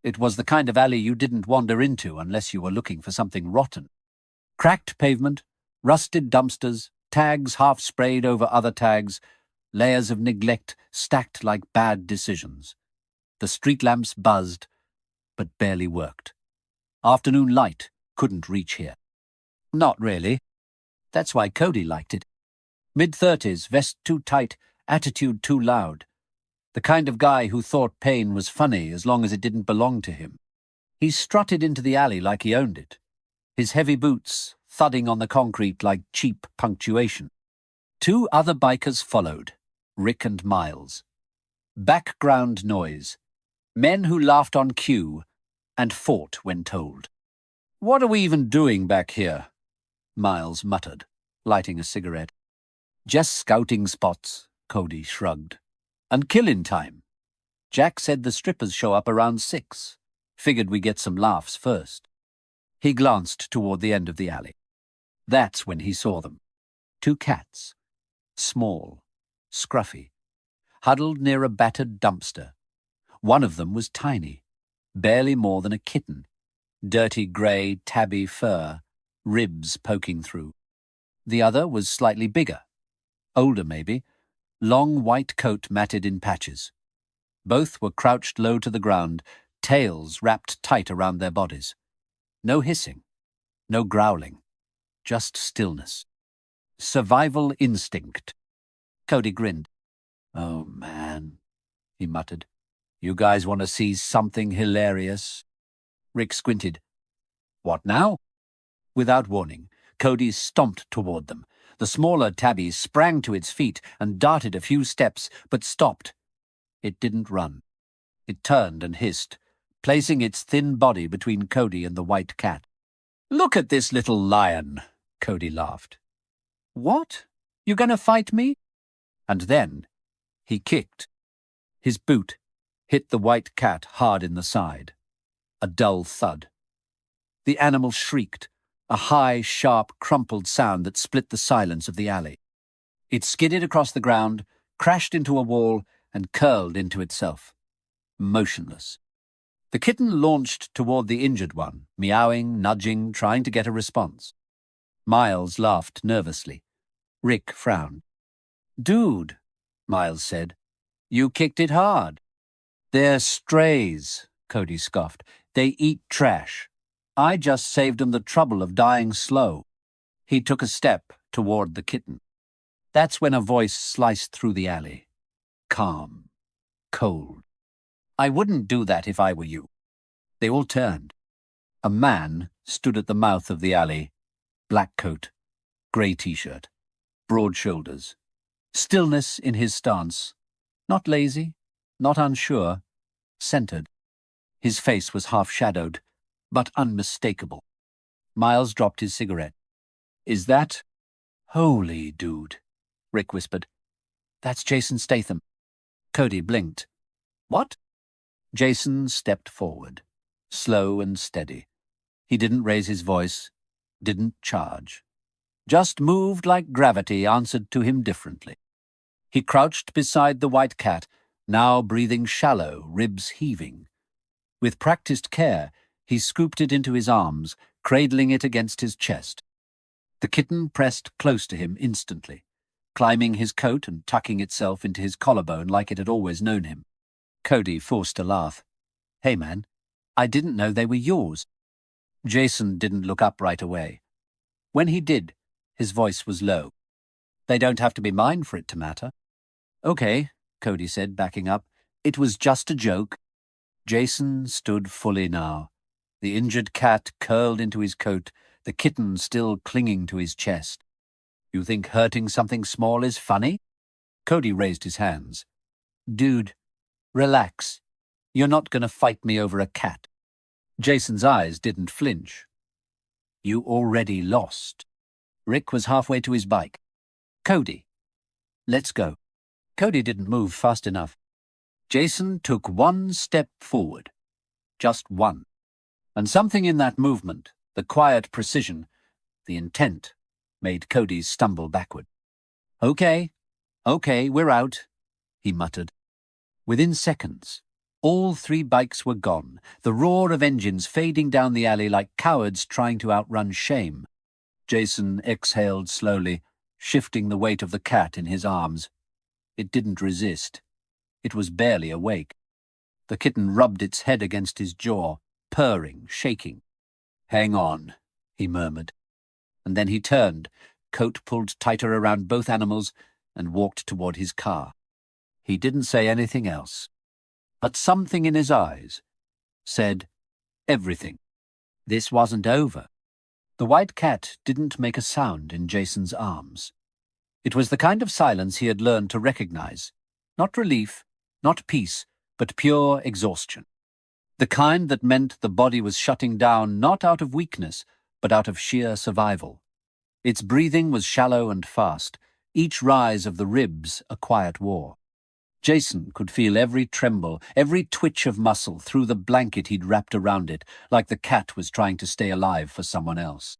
It was the kind of alley you didn't wander into unless you were looking for something rotten. Cracked pavement, rusted dumpsters, tags half sprayed over other tags, layers of neglect stacked like bad decisions. The street lamps buzzed, but barely worked. Afternoon light couldn't reach here. Not really. That's why Cody liked it. Mid-30s, vest too tight, attitude too loud. The kind of guy who thought pain was funny as long as it didn't belong to him. He strutted into the alley like he owned it, his heavy boots thudding on the concrete like cheap punctuation. 2 other bikers followed, Rick and Miles. Background noise. Men who laughed on cue and fought when told. "What are we even doing back here?" Miles muttered, lighting a cigarette. "Just scouting spots," Cody shrugged. "And killing time. Jack said the strippers show up around 6. Figured we get some laughs first." He glanced toward the end of the alley. That's when he saw them. 2 cats. Small, scruffy, huddled near a battered dumpster. One of them was tiny, barely more than a kitten. Dirty grey, tabby fur, ribs poking through. The other was slightly bigger. Older, maybe. Long white coat matted in patches. Both were crouched low to the ground, tails wrapped tight around their bodies. No hissing, no growling, just stillness. Survival instinct. Cody grinned. "Oh, man," he muttered. "You guys want to see something hilarious?" Rick squinted. "What now?" Without warning, Cody stomped toward them. The smaller tabby sprang to its feet and darted a few steps, but stopped. It didn't run. It turned and hissed, placing its thin body between Cody and the white cat. "Look at this little lion," Cody laughed. "What? You gonna fight me?" And then he kicked. His boot hit the white cat hard in the side. A dull thud. The animal shrieked, a high, sharp, crumpled sound that split the silence of the alley. It skidded across the ground, crashed into a wall, and curled into itself. Motionless. The kitten launched toward the injured one, meowing, nudging, trying to get a response. Miles laughed nervously. Rick frowned. "Dude," Miles said, "you kicked it hard." "They're strays," Cody scoffed. "They eat trash. I just saved them the trouble of dying slow." He took a step toward the kitten. That's when a voice sliced through the alley. Calm. Cold. "I wouldn't do that if I were you." They all turned. A man stood at the mouth of the alley. Black coat, grey t-shirt, broad shoulders. Stillness in his stance. Not lazy, not unsure, centered. His face was half-shadowed, but unmistakable. Miles dropped his cigarette. "Is that—" "Holy dude," Rick whispered. "That's Jason Statham." Cody blinked. "What?" Jason stepped forward, slow and steady. He didn't raise his voice, didn't charge. Just moved like gravity answered to him differently. He crouched beside the white cat, now breathing shallow, ribs heaving. With practiced care, he scooped it into his arms, cradling it against his chest. The kitten pressed close to him instantly, climbing his coat and tucking itself into his collarbone like it had always known him. Cody forced a laugh. "Hey, man, I didn't know they were yours." Jason didn't look up right away. When he did, his voice was low. "They don't have to be mine for it to matter." "Okay," Cody said, backing up. "It was just a joke." Jason stood fully now, the injured cat curled into his coat, the kitten still clinging to his chest. "You think hurting something small is funny?" Cody raised his hands. "Dude, relax. You're not going to fight me over a cat." Jason's eyes didn't flinch. "You already lost." Rick was halfway to his bike. "Cody, let's go." Cody didn't move fast enough. Jason took one step forward. Just one. And something in that movement, the quiet precision, the intent, made Cody stumble backward. Okay, we're out," he muttered. Within seconds, All 3 bikes were gone, the roar of engines fading down the alley like cowards trying to outrun shame. Jason exhaled slowly, shifting the weight of the cat in his arms. It didn't resist. It was barely awake. The kitten rubbed its head against his jaw, purring, shaking. "Hang on," he murmured. And then he turned, coat pulled tighter around both animals, and walked toward his car. He didn't say anything else. But something in his eyes said everything. This wasn't over. The white cat didn't make a sound in Jason's arms. It was the kind of silence he had learned to recognize. Not relief, not peace, but pure exhaustion. The kind that meant the body was shutting down not out of weakness, but out of sheer survival. Its breathing was shallow and fast, each rise of the ribs a quiet war. Jason could feel every tremble, every twitch of muscle through the blanket he'd wrapped around it, like the cat was trying to stay alive for someone else.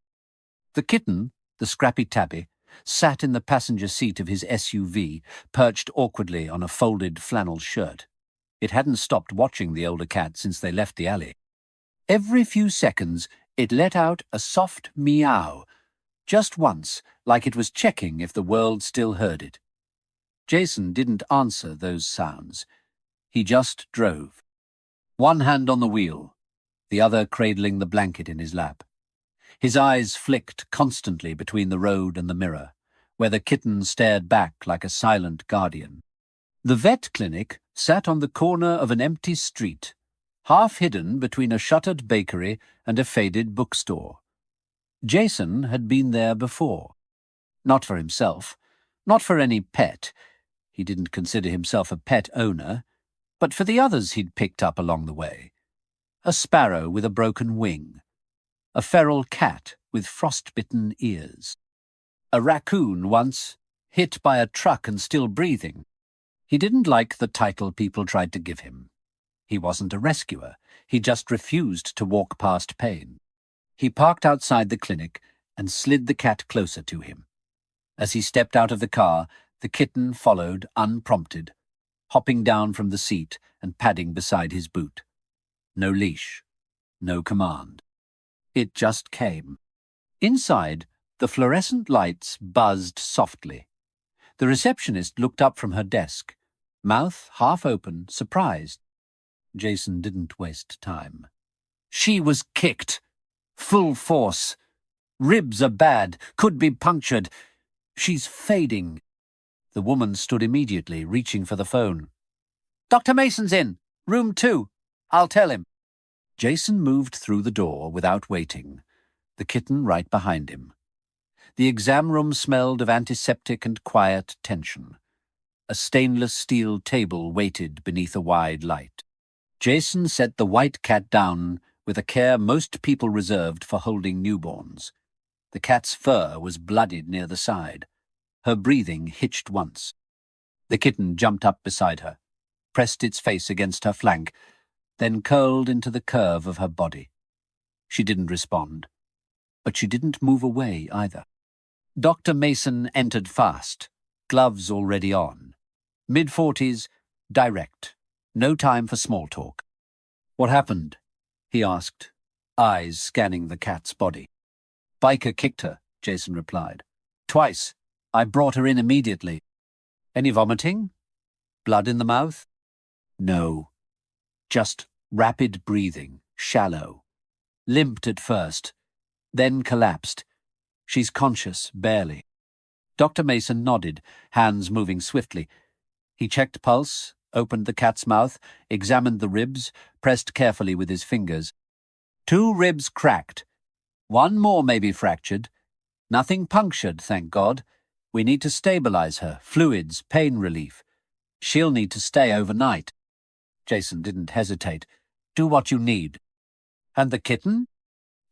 The kitten, the scrappy tabby, sat in the passenger seat of his SUV, perched awkwardly on a folded flannel shirt. It hadn't stopped watching the older cat since they left the alley. Every few seconds, it let out a soft meow, just once, like it was checking if the world still heard it. Jason didn't answer those sounds. He just drove. One hand on the wheel, the other cradling the blanket in his lap. His eyes flicked constantly between the road and the mirror, where the kitten stared back like a silent guardian. The vet clinic sat on the corner of an empty street, half hidden between a shuttered bakery and a faded bookstore. Jason had been there before. Not for himself, not for any pet. He didn't consider himself a pet owner, but for the others he'd picked up along the way. A sparrow with a broken wing. A feral cat with frostbitten ears. A raccoon once, hit by a truck and still breathing. He didn't like the title people tried to give him. He wasn't a rescuer. He just refused to walk past pain. He parked outside the clinic and slid the cat closer to him. As he stepped out of the car, the kitten followed unprompted, hopping down from the seat and padding beside his boot. No leash, no command. It just came. Inside, the fluorescent lights buzzed softly. The receptionist looked up from her desk, mouth half open, surprised. Jason didn't waste time. She was kicked. Full force. Ribs are bad, could be punctured. She's fading. The woman stood immediately, reaching for the phone. "Dr. Mason's in. Room 2. I'll tell him." Jason moved through the door without waiting, the kitten right behind him. The exam room smelled of antiseptic and quiet tension. A stainless steel table waited beneath a wide light. Jason set the white cat down with a care most people reserved for holding newborns. The cat's fur was bloodied near the side. Her breathing hitched once. The kitten jumped up beside her, pressed its face against her flank, then curled into the curve of her body. She didn't respond, but she didn't move away either. Dr. Mason entered fast, gloves already on. Mid-40s, direct. No time for small talk. "What happened?" he asked, eyes scanning the cat's body. "Biker kicked her," Jason replied. "Twice. I brought her in immediately." "Any vomiting? Blood in the mouth?" "No. Just rapid breathing, shallow. Limped at first, then collapsed. She's conscious, barely." Dr. Mason nodded, hands moving swiftly. He checked pulse, opened the cat's mouth, examined the ribs, pressed carefully with his fingers. 2 ribs cracked. 1 more may be fractured. Nothing punctured, thank God. We need to stabilize her, fluids, pain relief. She'll need to stay overnight." Jason didn't hesitate. "Do what you need." "And the kitten?"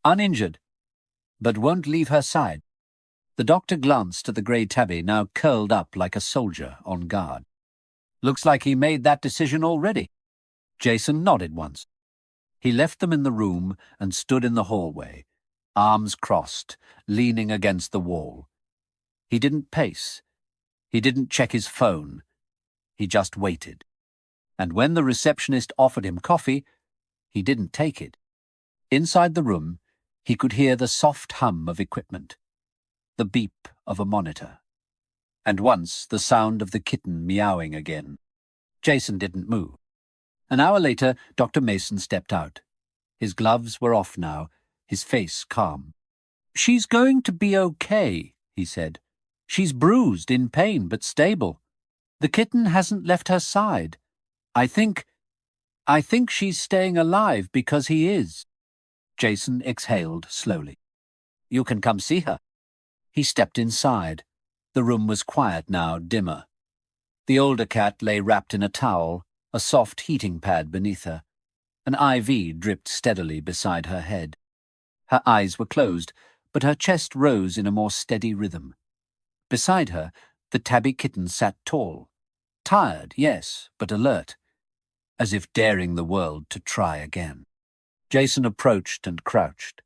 "Uninjured, but won't leave her side." The doctor glanced at the grey tabby, now curled up like a soldier on guard. "Looks like he made that decision already." Jason nodded once. He left them in the room and stood in the hallway, arms crossed, leaning against the wall. He didn't pace. He didn't check his phone. He just waited. And when the receptionist offered him coffee, he didn't take it. Inside the room, he could hear the soft hum of equipment, the beep of a monitor, and once the sound of the kitten meowing again. Jason didn't move. An hour later, Dr. Mason stepped out. His gloves were off now, his face calm. "She's going to be okay," he said. "She's bruised, in pain, but stable. The kitten hasn't left her side. I think she's staying alive because he is." Jason exhaled slowly. "You can come see her." He stepped inside. The room was quiet now, dimmer. The older cat lay wrapped in a towel, a soft heating pad beneath her. An IV dripped steadily beside her head. Her eyes were closed, but her chest rose in a more steady rhythm. Beside her, the tabby kitten sat tall. Tired, yes, but alert, as if daring the world to try again. Jason approached and crouched.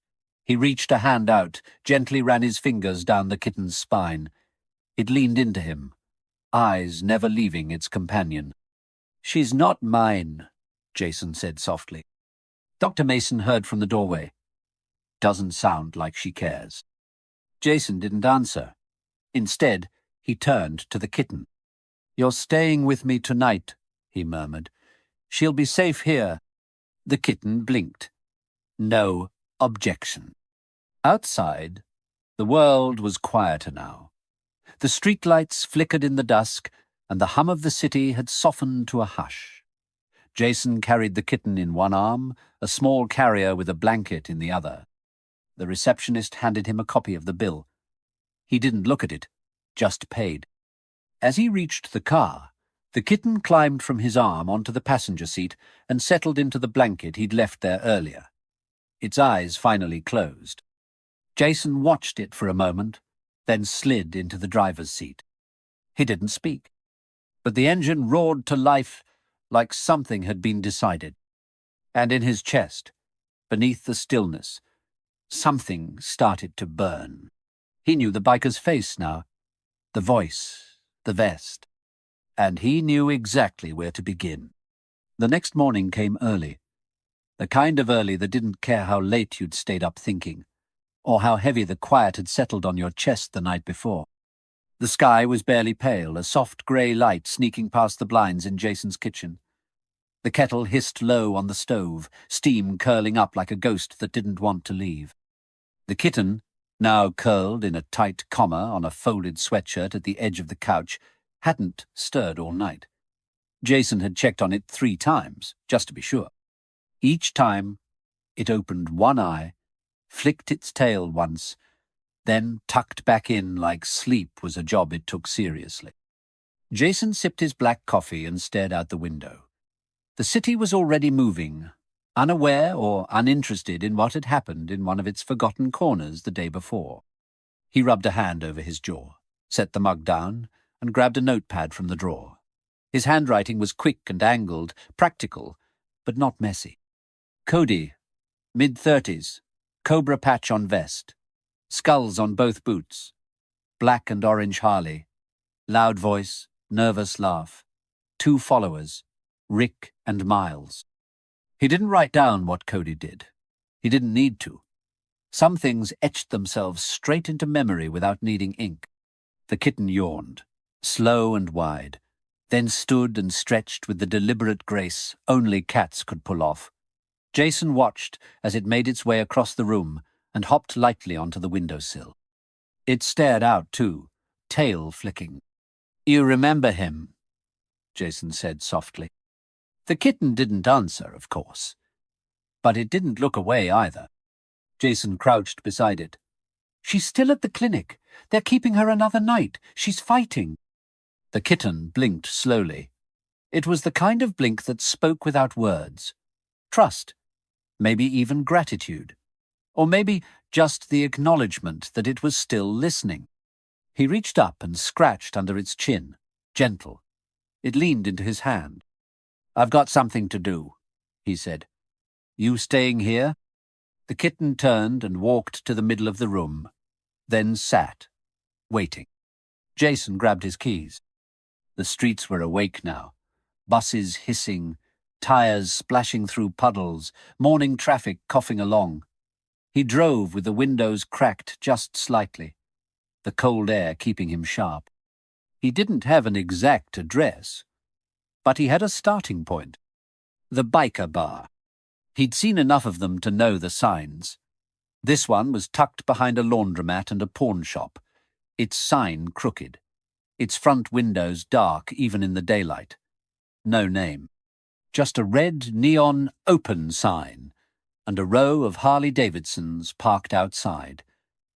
He reached a hand out, gently ran his fingers down the kitten's spine. It leaned into him, eyes never leaving its companion. "She's not mine," Jason said softly. Dr. Mason heard from the doorway. "Doesn't sound like she cares." Jason didn't answer. Instead, he turned to the kitten. "You're staying with me tonight," he murmured. "She'll be safe here." The kitten blinked. No objection. Outside, the world was quieter now. The streetlights flickered in the dusk, and the hum of the city had softened to a hush. Jason carried the kitten in one arm, a small carrier with a blanket in the other. The receptionist handed him a copy of the bill. He didn't look at it, just paid. As he reached the car, the kitten climbed from his arm onto the passenger seat and settled into the blanket he'd left there earlier. Its eyes finally closed. Jason watched it for a moment, then slid into the driver's seat. He didn't speak, but the engine roared to life like something had been decided. And in his chest, beneath the stillness, something started to burn. He knew the biker's face now, the voice, the vest, and he knew exactly where to begin. The next morning came early, the kind of early that didn't care how late you'd stayed up thinking, or how heavy the quiet had settled on your chest the night before. The sky was barely pale, a soft grey light sneaking past the blinds in Jason's kitchen. The kettle hissed low on the stove, steam curling up like a ghost that didn't want to leave. The kitten, now curled in a tight comma on a folded sweatshirt at the edge of the couch, hadn't stirred all night. Jason had checked on it 3 times, just to be sure. Each time, it opened one eye, flicked its tail once, then tucked back in like sleep was a job it took seriously. Jason sipped his black coffee and stared out the window. The city was already moving, unaware or uninterested in what had happened in one of its forgotten corners the day before. He rubbed a hand over his jaw, set the mug down, and grabbed a notepad from the drawer. His handwriting was quick and angled, practical, but not messy. Cody, mid-30s, cobra patch on vest, skulls on both boots, black and orange Harley, loud voice, nervous laugh, 2 followers, Rick and Miles. He didn't write down what Cody did. He didn't need to. Some things etched themselves straight into memory without needing ink. The kitten yawned, slow and wide, then stood and stretched with the deliberate grace only cats could pull off. Jason watched as it made its way across the room and hopped lightly onto the windowsill. It stared out, too, tail flicking. "You remember him?" Jason said softly. The kitten didn't answer, of course, but it didn't look away either. Jason crouched beside it. "She's still at the clinic. They're keeping her another night. She's fighting." The kitten blinked slowly. It was the kind of blink that spoke without words. Trust, maybe even gratitude, or maybe just the acknowledgement that it was still listening. He reached up and scratched under its chin, gentle. It leaned into his hand. "I've got something to do," he said. "You staying here?" The kitten turned and walked to the middle of the room, then sat, waiting. Jason grabbed his keys. The streets were awake now, buses hissing, tires splashing through puddles, morning traffic coughing along. He drove with the windows cracked just slightly, the cold air keeping him sharp. He didn't have an exact address, but he had a starting point. The biker bar. He'd seen enough of them to know the signs. This one was tucked behind a laundromat and a pawn shop, its sign crooked, its front windows dark even in the daylight. No name. Just a red neon open sign and a row of Harley-Davidsons parked outside,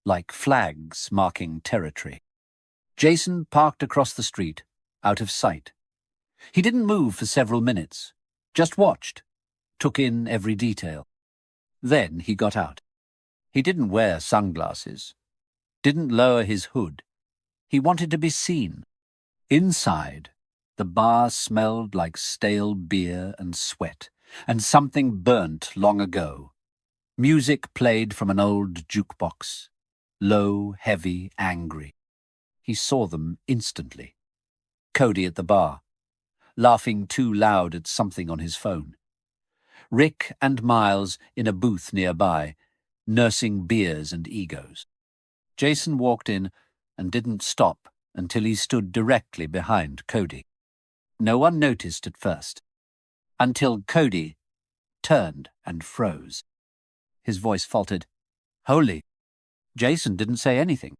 like flags marking territory. Jason parked across the street, out of sight. He didn't move for several minutes, just watched, took in every detail. Then he got out. He didn't wear sunglasses, didn't lower his hood. He wanted to be seen. Inside, the bar smelled like stale beer and sweat, and something burnt long ago. Music played from an old jukebox, low, heavy, angry. He saw them instantly. Cody at the bar, laughing too loud at something on his phone. Rick and Miles in a booth nearby, nursing beers and egos. Jason walked in and didn't stop until he stood directly behind Cody. No one noticed at first, until Cody turned and froze. His voice faltered. "Holy!" Jason didn't say anything.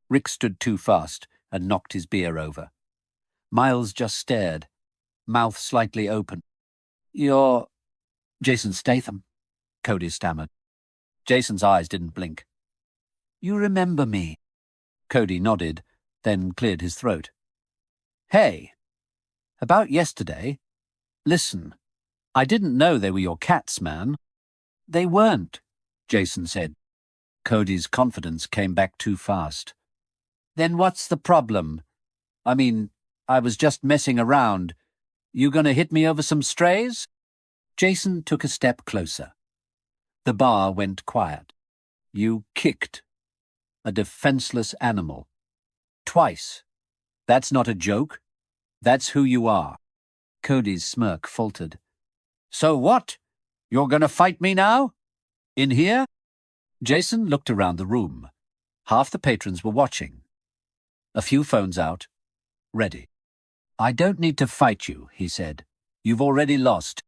Rick stood too fast and knocked his beer over. Miles just stared, mouth slightly open. "You're Jason Statham," Cody stammered. Jason's eyes didn't blink. "You remember me?" Cody nodded, then cleared his throat. "Hey, about yesterday. Listen, I didn't know they were your cats, man." "They weren't," Jason said. Cody's confidence came back too fast. "Then what's the problem? I mean, I was just messing around. You gonna hit me over some strays?" Jason took a step closer. The bar went quiet. "You kicked a defenseless animal. Twice. That's not a joke. That's who you are." Cody's smirk faltered. "So what? You're gonna fight me now? In here?" Jason looked around the room. Half the patrons were watching. A few phones out, ready. "I don't need to fight you," he said. "You've already lost."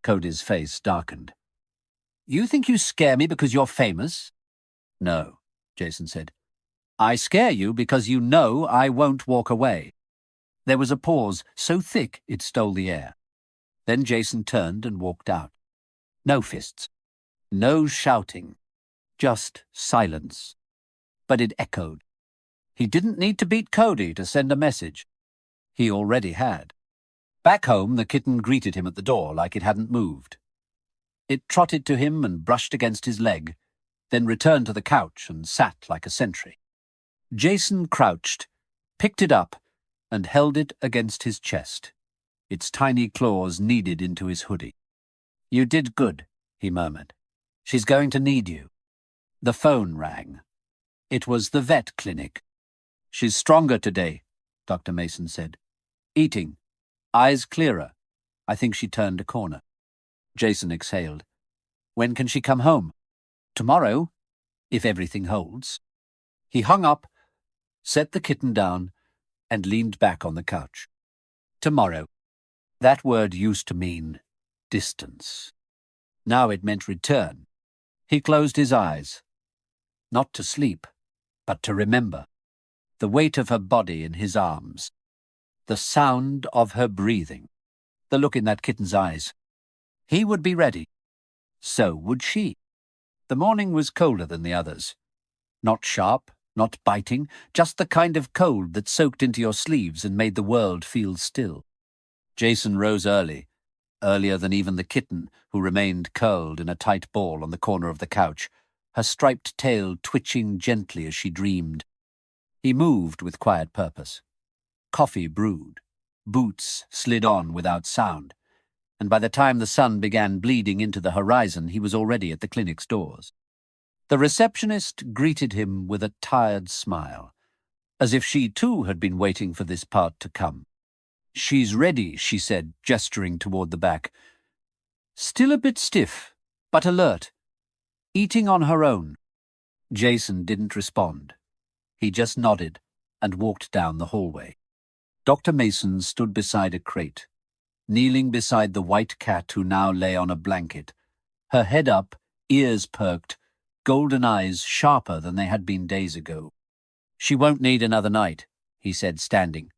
Cody's face darkened. "You think you scare me because you're famous?" "No," Jason said. "I scare you because you know I won't walk away." There was a pause, so thick it stole the air. Then Jason turned and walked out. No fists. No shouting. Just silence. But it echoed. He didn't need to beat Cody to send a message. He already had. Back home, the kitten greeted him at the door like it hadn't moved. It trotted to him and brushed against his leg, then returned to the couch and sat like a sentry. Jason crouched, picked it up, and held it against his chest. Its tiny claws kneaded into his hoodie. "You did good," he murmured. "She's going to need you." The phone rang. It was the vet clinic. "She's stronger today," Dr. Mason said. "Eating. Eyes clearer." I think she turned a corner. Jason exhaled. "When can she come home?" "Tomorrow, if everything holds." He hung up, set the kitten down, and leaned back on the couch. Tomorrow. That word used to mean distance. Now it meant return. He closed his eyes. Not to sleep, but to remember. The weight of her body in his arms. The sound of her breathing. The look in that kitten's eyes. He would be ready. So would she. The morning was colder than the others. Not sharp, not biting, just the kind of cold that soaked into your sleeves and made the world feel still. Jason rose early, earlier than even the kitten, who remained curled in a tight ball on the corner of the couch, her striped tail twitching gently as she dreamed. He moved with quiet purpose. Coffee brewed. Boots slid on without sound. And by the time the sun began bleeding into the horizon, he was already at the clinic's doors. The receptionist greeted him with a tired smile, as if she too had been waiting for this part to come. "She's ready," she said, gesturing toward the back. "Still a bit stiff, but alert. Eating on her own." Jason didn't respond. He just nodded and walked down the hallway. Dr. Mason stood beside a crate, kneeling beside the white cat who now lay on a blanket, her head up, ears perked, golden eyes sharper than they had been days ago. "She won't need another night," he said, standing.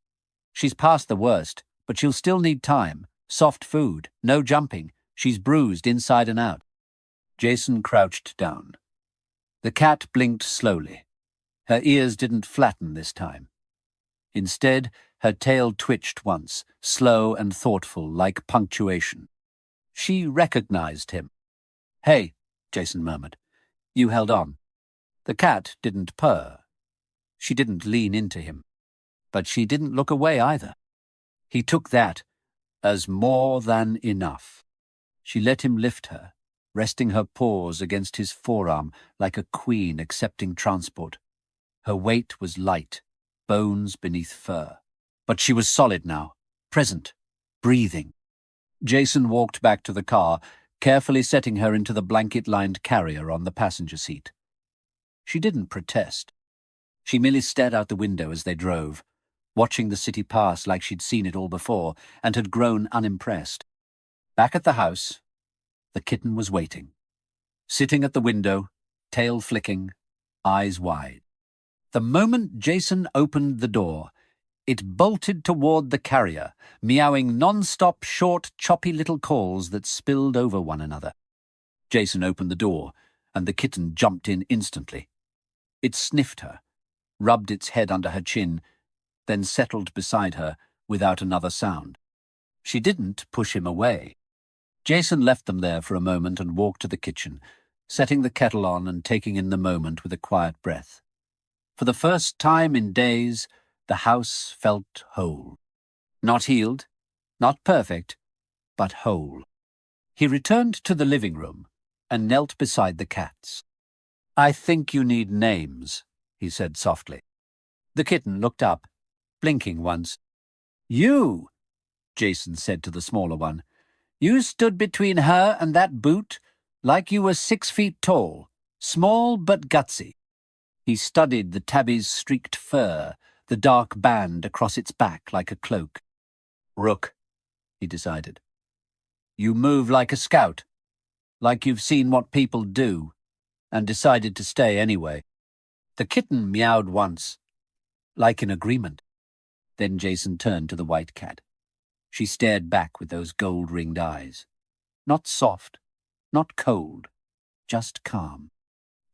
"She's past the worst, but she'll still need time, soft food, no jumping. She's bruised inside and out." Jason crouched down. The cat blinked slowly. Her ears didn't flatten this time. Instead, her tail twitched once, slow and thoughtful, like punctuation. She recognized him. "Hey," Jason murmured. "You held on." The cat didn't purr. She didn't lean into him. But she didn't look away either. He took that as more than enough. She let him lift her, resting her paws against his forearm like a queen accepting transport. Her weight was light, bones beneath fur. But she was solid now, present, breathing. Jason walked back to the car, carefully setting her into the blanket-lined carrier on the passenger seat. She didn't protest. She merely stared out the window as they drove, watching the city pass like she'd seen it all before and had grown unimpressed. Back at the house, the kitten was waiting, sitting at the window, tail flicking, eyes wide. The moment Jason opened the door, it bolted toward the carrier, meowing non-stop, short, choppy little calls that spilled over one another. Jason opened the door, and the kitten jumped in instantly. It sniffed her, rubbed its head under her chin, then settled beside her without another sound. She didn't push him away. Jason left them there for a moment and walked to the kitchen, setting the kettle on and taking in the moment with a quiet breath. For the first time in days, the house felt whole. Not healed, not perfect, but whole. He returned to the living room and knelt beside the cats. "I think you need names," he said softly. The kitten looked up, blinking once. "You," Jason said to the smaller one, "you stood between her and that boot like you were 6 feet tall, small but gutsy." He studied the tabby's streaked fur, the dark band across its back like a cloak. "Rook," he decided. "You move like a scout, like you've seen what people do, and decided to stay anyway." The kitten meowed once, like in agreement. Then Jason turned to the white cat. She stared back with those gold-ringed eyes. Not soft, not cold, just calm.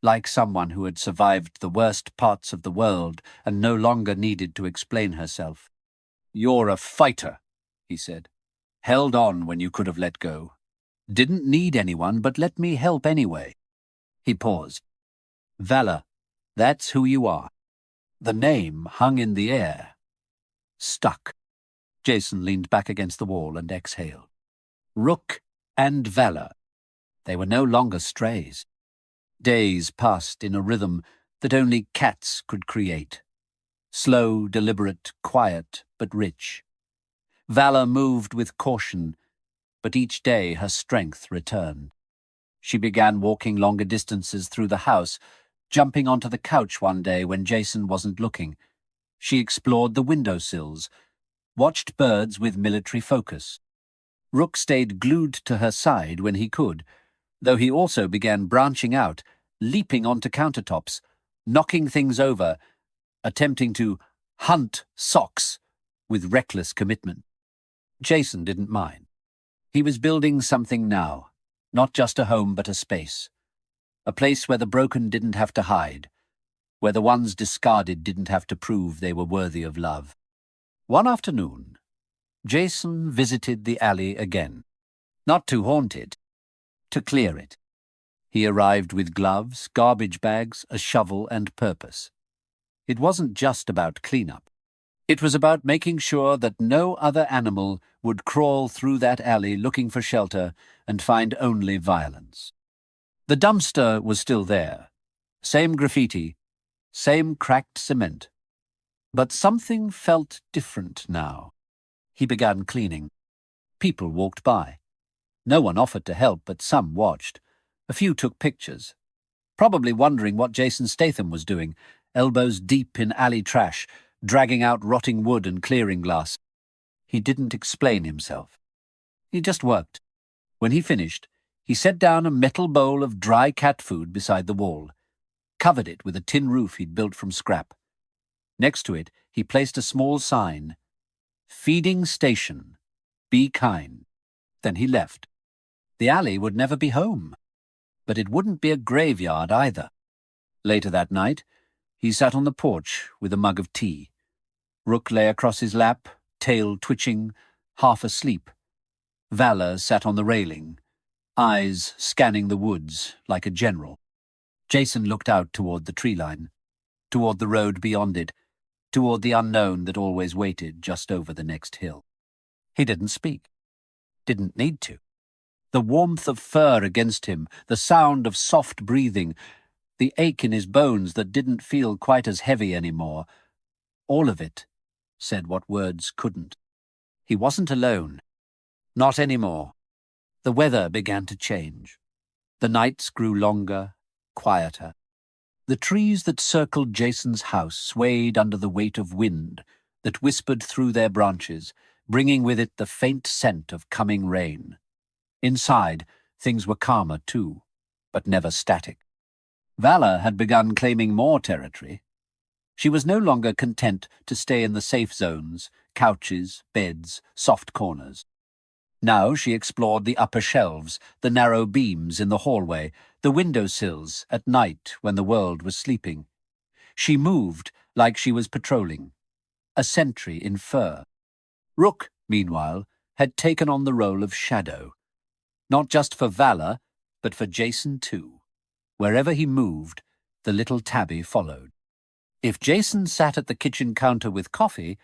Like someone who had survived the worst parts of the world and no longer needed to explain herself. "You're a fighter," he said. "Held on when you could have let go. Didn't need anyone, but let me help anyway." He paused. "Valor, that's who you are." The name hung in the air. Stuck. Jason leaned back against the wall and exhaled. Rook and Valor. They were no longer strays. Days passed in a rhythm that only cats could create. Slow, deliberate, quiet, but rich. Valor moved with caution, but each day her strength returned. She began walking longer distances through the house, jumping onto the couch one day when Jason wasn't looking. She explored the windowsills, watched birds with military focus. Rook stayed glued to her side when he could, though he also began branching out, leaping onto countertops, knocking things over, attempting to hunt socks with reckless commitment. Jason didn't mind. He was building something now, not just a home but a space. A place where the broken didn't have to hide, where the ones discarded didn't have to prove they were worthy of love. One afternoon, Jason visited the alley again. Not to haunt it, to clear it. He arrived with gloves, garbage bags, a shovel, and purpose. It wasn't just about cleanup. It was about making sure that no other animal would crawl through that alley looking for shelter and find only violence. The dumpster was still there. Same graffiti, same cracked cement. But something felt different now. He began cleaning. People walked by. No one offered to help, but some watched. A few took pictures, probably wondering what Jason Statham was doing, elbows deep in alley trash, dragging out rotting wood and clearing glass. He didn't explain himself. He just worked. When he finished, he set down a metal bowl of dry cat food beside the wall, covered it with a tin roof he'd built from scrap. Next to it, he placed a small sign, "Feeding Station. Be kind." Then he left. The alley would never be home, but it wouldn't be a graveyard either. Later that night, he sat on the porch with a mug of tea. Rook lay across his lap, tail twitching, half asleep. Valor sat on the railing, eyes scanning the woods like a general. Jason looked out toward the tree line, toward the road beyond it, toward the unknown that always waited just over the next hill. He didn't speak. Didn't need to. The warmth of fur against him, the sound of soft breathing, the ache in his bones that didn't feel quite as heavy anymore, all of it said what words couldn't. He wasn't alone. Not anymore. The weather began to change. The nights grew longer, quieter. The trees that circled Jason's house swayed under the weight of wind that whispered through their branches, bringing with it the faint scent of coming rain. Inside, things were calmer too, but never static. Valor had begun claiming more territory. She was no longer content to stay in the safe zones, couches, beds, soft corners. Now she explored the upper shelves, the narrow beams in the hallway, the windowsills at night when the world was sleeping. She moved like she was patrolling, a sentry in fur. Rook, meanwhile, had taken on the role of shadow, not just for Valor, but for Jason too. Wherever he moved, the little tabby followed. If Jason sat at the kitchen counter with coffee,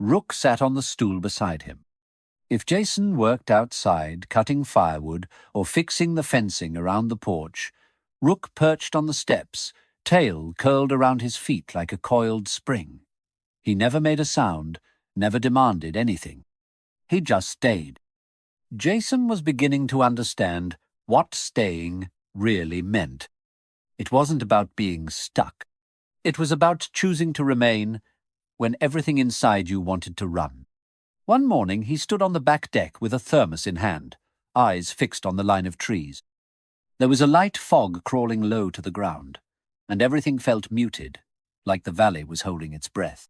Rook sat on the stool beside him. If Jason worked outside, cutting firewood or fixing the fencing around the porch, Rook perched on the steps, tail curled around his feet like a coiled spring. He never made a sound, never demanded anything. He just stayed. Jason was beginning to understand what staying really meant. It wasn't about being stuck. It was about choosing to remain when everything inside you wanted to run. One morning he stood on the back deck with a thermos in hand, eyes fixed on the line of trees. There was a light fog crawling low to the ground, and everything felt muted, like the valley was holding its breath.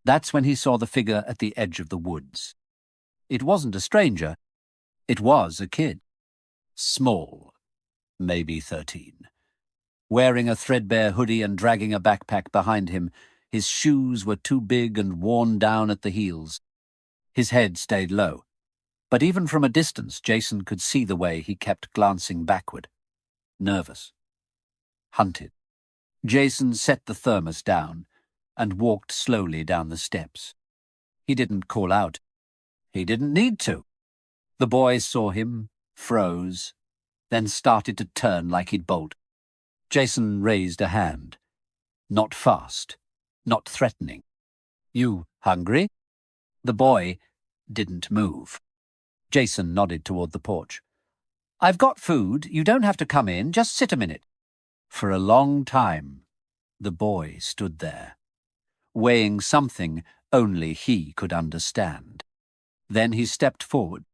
That's when he saw the figure at the edge of the woods. It wasn't a stranger. It was a kid. Small, maybe 13. Wearing a threadbare hoodie and dragging a backpack behind him, his shoes were too big and worn down at the heels. His head stayed low, but even from a distance Jason could see the way he kept glancing backward. Nervous. Hunted. Jason set the thermos down and walked slowly down the steps. He didn't call out. He didn't need to. The boy saw him, froze, then started to turn like he'd bolt. Jason raised a hand. Not fast, not threatening. "You hungry?" The boy didn't move. Jason nodded toward the porch. "I've got food. You don't have to come in. Just sit a minute." For a long time, the boy stood there, weighing something only he could understand. Then he stepped forward.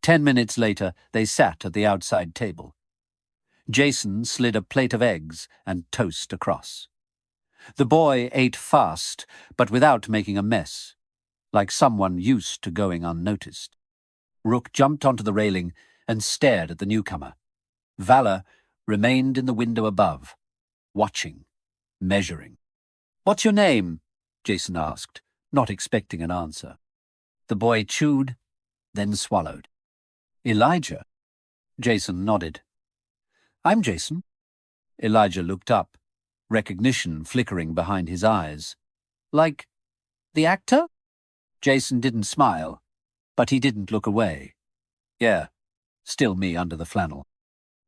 10 minutes later, they sat at the outside table. Jason slid a plate of eggs and toast across. The boy ate fast, but without making a mess, like someone used to going unnoticed. Rook jumped onto the railing and stared at the newcomer. Valor remained in the window above, watching, measuring. "What's your name?" Jason asked, not expecting an answer. The boy chewed, then swallowed. "Elijah." Jason nodded. "I'm Jason." Elijah looked up, recognition flickering behind his eyes. "Like the actor?" Jason didn't smile, but he didn't look away. "Yeah, still me under the flannel."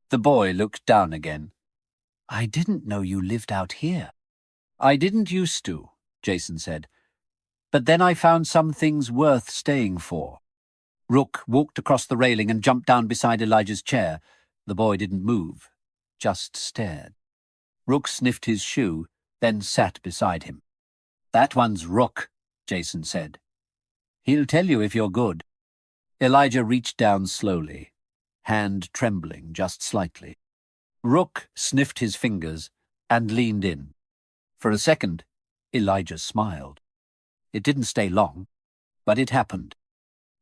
The boy looked down again. "I didn't know you lived out here." "I didn't used to," Jason said. But then I found some things worth staying for. Rook walked across the railing and jumped down beside Elijah's chair. The boy didn't move, just stared. Rook sniffed his shoe, then sat beside him. "That one's Rook," Jason said. "He'll tell you if you're good." Elijah reached down slowly, hand trembling just slightly. Rook sniffed his fingers and leaned in. For a second, Elijah smiled. It didn't stay long, but it happened.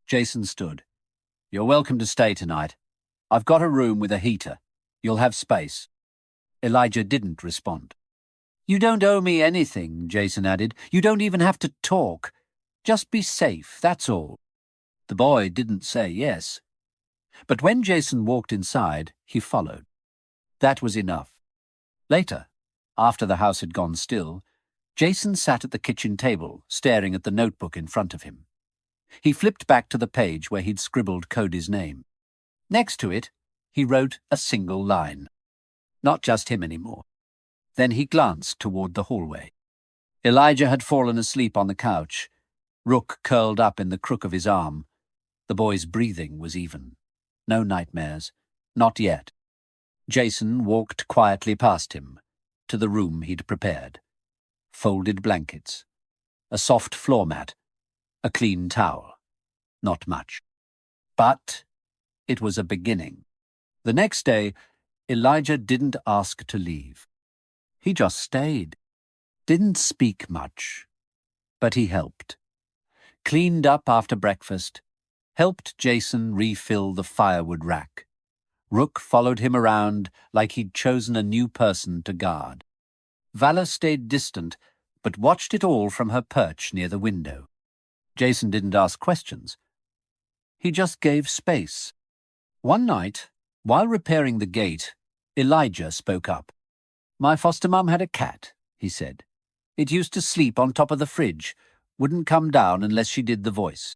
Jason stood. "You're welcome to stay tonight. I've got a room with a heater. You'll have space." Elijah didn't respond. "You don't owe me anything," Jason added. "You don't even have to talk. Just be safe, that's all." The boy didn't say yes. But when Jason walked inside, he followed. That was enough. Later, after the house had gone still, Jason sat at the kitchen table, staring at the notebook in front of him. He flipped back to the page where he'd scribbled Cody's name. Next to it, he wrote a single line. Not just him anymore. Then he glanced toward the hallway. Elijah had fallen asleep on the couch, Rook curled up in the crook of his arm. The boy's breathing was even. No nightmares. Not yet. Jason walked quietly past him, to the room he'd prepared. Folded blankets, a soft floor mat, a clean towel. Not much. But it was a beginning. The next day, Elijah didn't ask to leave. He just stayed. Didn't speak much, but he helped. Cleaned up after breakfast, helped Jason refill the firewood rack. Rook followed him around like he'd chosen a new person to guard. Vala stayed distant, but watched it all from her perch near the window. Jason didn't ask questions. He just gave space. One night, while repairing the gate, Elijah spoke up. "My foster mum had a cat," he said. "It used to sleep on top of the fridge, wouldn't come down unless she did the voice."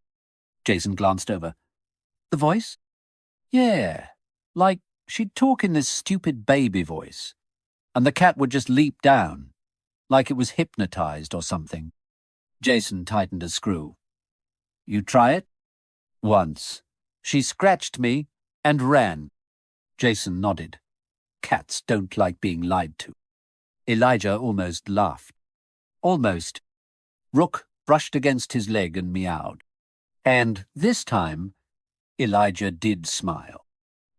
Jason glanced over. "The voice?" "Yeah, like she'd talk in this stupid baby voice, and the cat would just leap down, like it was hypnotized or something." Jason tightened a screw. "You try it?" "Once. She scratched me and ran." Jason nodded. Cats don't like being lied to. Elijah almost laughed. Almost. Rook brushed against his leg and meowed. And this time, Elijah did smile.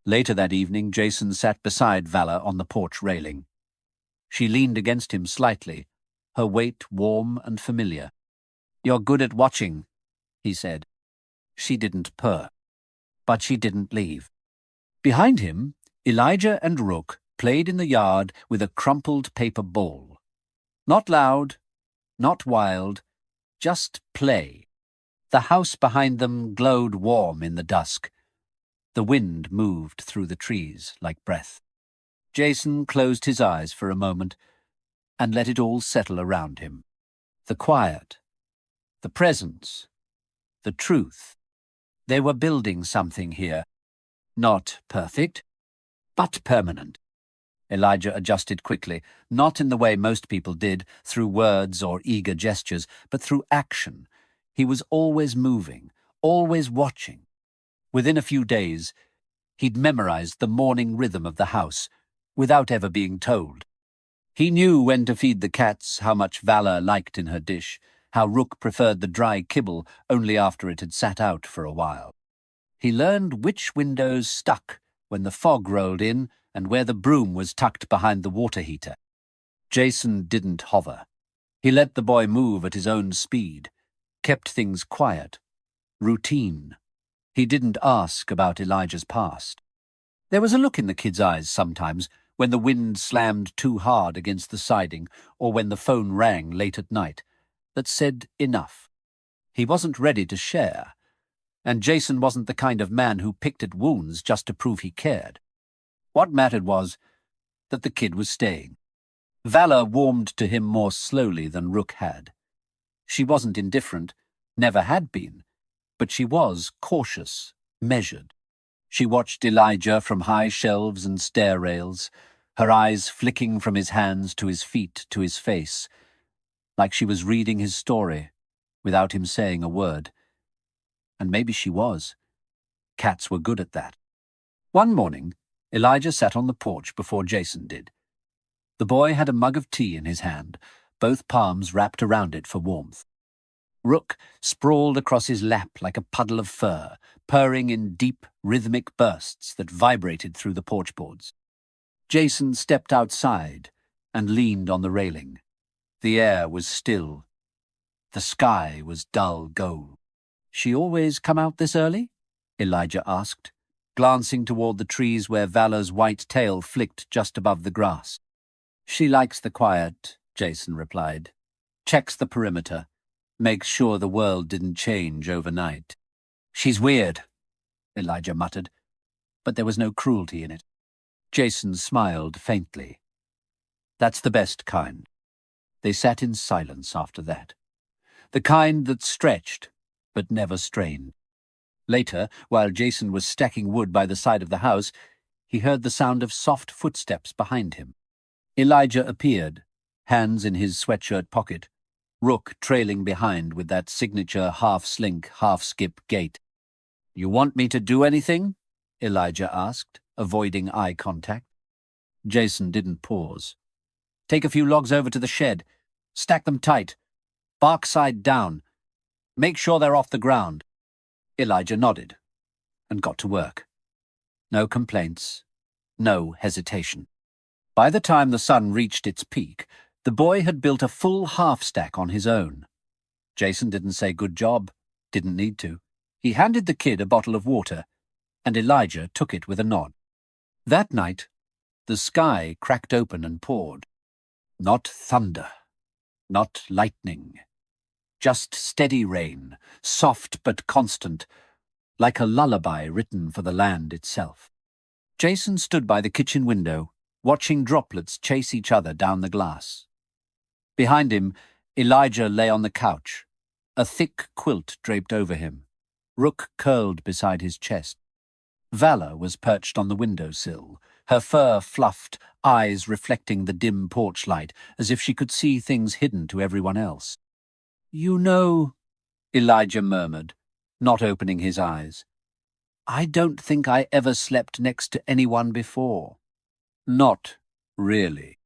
Later that evening, Jason sat beside Vala on the porch railing. She leaned against him slightly, her weight warm and familiar. "You're good at watching," he said. She didn't purr, but she didn't leave. Behind him, Elijah and Rook played in the yard with a crumpled paper ball. Not loud, not wild, just play. The house behind them glowed warm in the dusk. The wind moved through the trees like breath. Jason closed his eyes for a moment and let it all settle around him. The quiet, the presence, the truth. They were building something here. Not perfect, but permanent. Elijah adjusted quickly, not in the way most people did, through words or eager gestures, but through action. He was always moving, always watching. Within a few days, he'd memorized the morning rhythm of the house, without ever being told. He knew when to feed the cats, how much Vala liked in her dish, how Rook preferred the dry kibble only after it had sat out for a while. He learned which windows stuck when the fog rolled in and where the broom was tucked behind the water heater. Jason didn't hover. He let the boy move at his own speed, kept things quiet, routine. He didn't ask about Elijah's past. There was a look in the kid's eyes sometimes when the wind slammed too hard against the siding or when the phone rang late at night that said enough. He wasn't ready to share, and Jason wasn't the kind of man who picked at wounds just to prove he cared. What mattered was that the kid was staying. Vala warmed to him more slowly than Rook had. She wasn't indifferent, never had been, but she was cautious, measured. She watched Elijah from high shelves and stair rails, her eyes flicking from his hands to his feet to his face, like she was reading his story, without him saying a word. And maybe she was. Cats were good at that. One morning, Elijah sat on the porch before Jason did. The boy had a mug of tea in his hand, both palms wrapped around it for warmth. Rook sprawled across his lap like a puddle of fur, purring in deep, rhythmic bursts that vibrated through the porch boards. Jason stepped outside and leaned on the railing. The air was still. The sky was dull gold. "She always come out this early?" Elijah asked, glancing toward the trees where Valor's white tail flicked just above the grass. "She likes the quiet," Jason replied. "Checks the perimeter. Makes sure the world didn't change overnight." "She's weird," Elijah muttered, but there was no cruelty in it. Jason smiled faintly. "That's the best kind." They sat in silence after that. The kind that stretched, but never strained. Later, while Jason was stacking wood by the side of the house, he heard the sound of soft footsteps behind him. Elijah appeared, hands in his sweatshirt pocket, Rook trailing behind with that signature half-slink, half-skip gait. "You want me to do anything?" Elijah asked, avoiding eye contact. Jason didn't pause. "Take a few logs over to the shed. Stack them tight. Bark side down. Make sure they're off the ground." Elijah nodded and got to work. No complaints, no hesitation. By the time the sun reached its peak, the boy had built a full half-stack on his own. Jason didn't say good job, didn't need to. He handed the kid a bottle of water, and Elijah took it with a nod. That night, the sky cracked open and poured. Not thunder, not lightning. Just steady rain, soft but constant, like a lullaby written for the land itself. Jason stood by the kitchen window, watching droplets chase each other down the glass. Behind him, Elijah lay on the couch, a thick quilt draped over him, Rook curled beside his chest. Valor was perched on the windowsill, her fur fluffed, eyes reflecting the dim porch light, as if she could see things hidden to everyone else. "You know," Elijah murmured, not opening his eyes, "I don't think I ever slept next to anyone before." "Not really."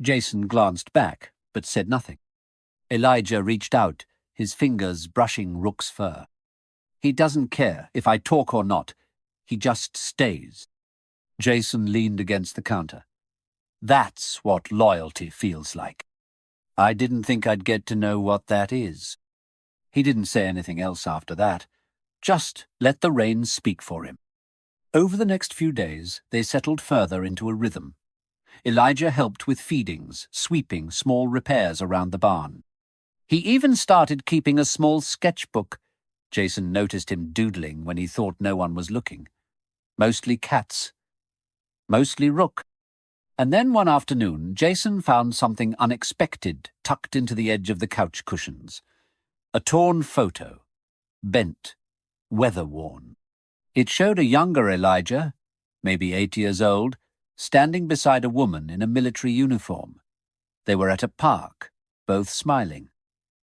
Jason glanced back, but said nothing. Elijah reached out, his fingers brushing Rook's fur. "He doesn't care if I talk or not. He just stays." Jason leaned against the counter. "That's what loyalty feels like." "I didn't think I'd get to know what that is." He didn't say anything else after that. Just let the rain speak for him. Over the next few days, they settled further into a rhythm. Elijah helped with feedings, sweeping, small repairs around the barn. He even started keeping a small sketchbook. Jason noticed him doodling when he thought no one was looking. Mostly cats. Mostly Rook. And then one afternoon, Jason found something unexpected tucked into the edge of the couch cushions. A torn photo. Bent. Weather-worn. It showed a younger Elijah, maybe 8 years old, standing beside a woman in a military uniform. They were at a park, both smiling.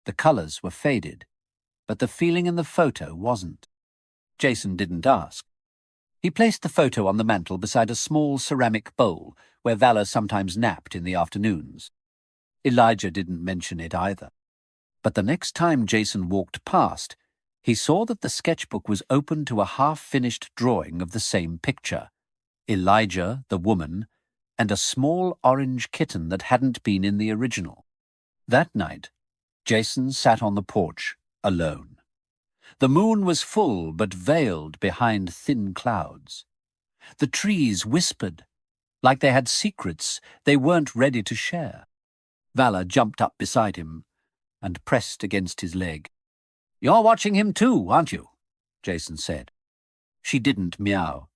The colors were faded, but the feeling in the photo wasn't. Jason didn't ask. He placed the photo on the mantel beside a small ceramic bowl where Valor sometimes napped in the afternoons. Elijah didn't mention it either. But the next time Jason walked past, he saw that the sketchbook was open to a half-finished drawing of the same picture. Elijah, the woman, and a small orange kitten that hadn't been in the original. That night, Jason sat on the porch, alone. The moon was full but veiled behind thin clouds. The trees whispered, like they had secrets they weren't ready to share. Valor jumped up beside him and pressed against his leg. "You're watching him too, aren't you?" Jason said. She didn't meow.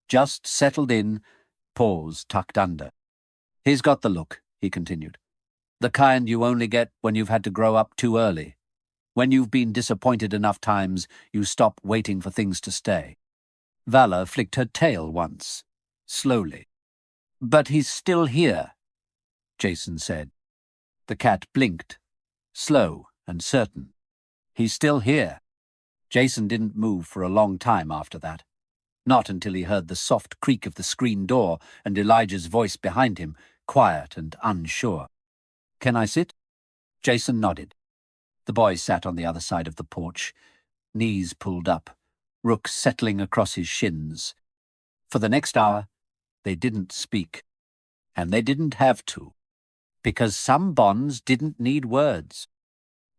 Just settled in, paws tucked under. "He's got the look," he continued. "The kind you only get when you've had to grow up too early. When you've been disappointed enough times, you stop waiting for things to stay." Valor flicked her tail once, slowly. "But he's still here," Jason said. The cat blinked, slow and certain. He's still here. Jason didn't move for a long time after that. Not until he heard the soft creak of the screen door and Elijah's voice behind him, quiet and unsure. "Can I sit?" Jason nodded. The boy sat on the other side of the porch, knees pulled up, Rook settling across his shins. For the next hour, they didn't speak. And they didn't have to, because some bonds didn't need words.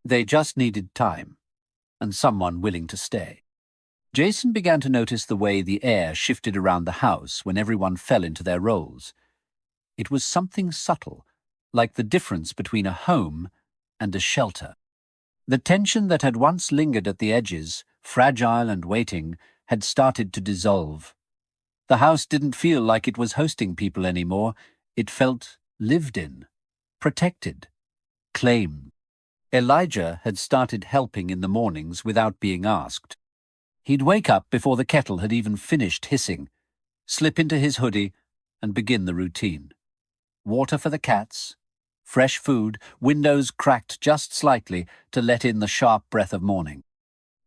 They just needed time, and someone willing to stay. Jason began to notice the way the air shifted around the house when everyone fell into their roles. It was something subtle, like the difference between a home and a shelter. The tension that had once lingered at the edges, fragile and waiting, had started to dissolve. The house didn't feel like it was hosting people anymore. It felt lived in, protected, claimed. Elijah had started helping in the mornings without being asked. He'd wake up before the kettle had even finished hissing, slip into his hoodie, and begin the routine. Water for the cats, fresh food, windows cracked just slightly to let in the sharp breath of morning.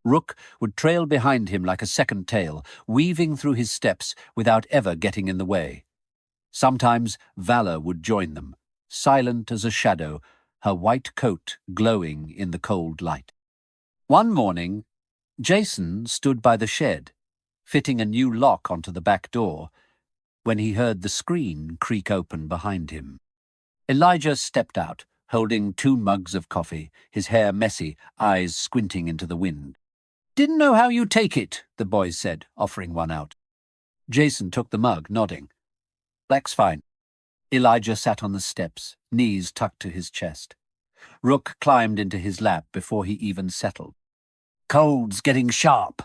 Rook would trail behind him like a second tail, weaving through his steps without ever getting in the way. Sometimes Valor would join them, silent as a shadow, her white coat glowing in the cold light. One morning, Jason stood by the shed, fitting a new lock onto the back door, when he heard the screen creak open behind him. Elijah stepped out, holding 2 mugs of coffee, his hair messy, eyes squinting into the wind. "Didn't know how you take it," the boy said, offering one out. Jason took the mug, nodding. "Black's fine." Elijah sat on the steps, knees tucked to his chest. Rook climbed into his lap before he even settled. "Cold's getting sharp,"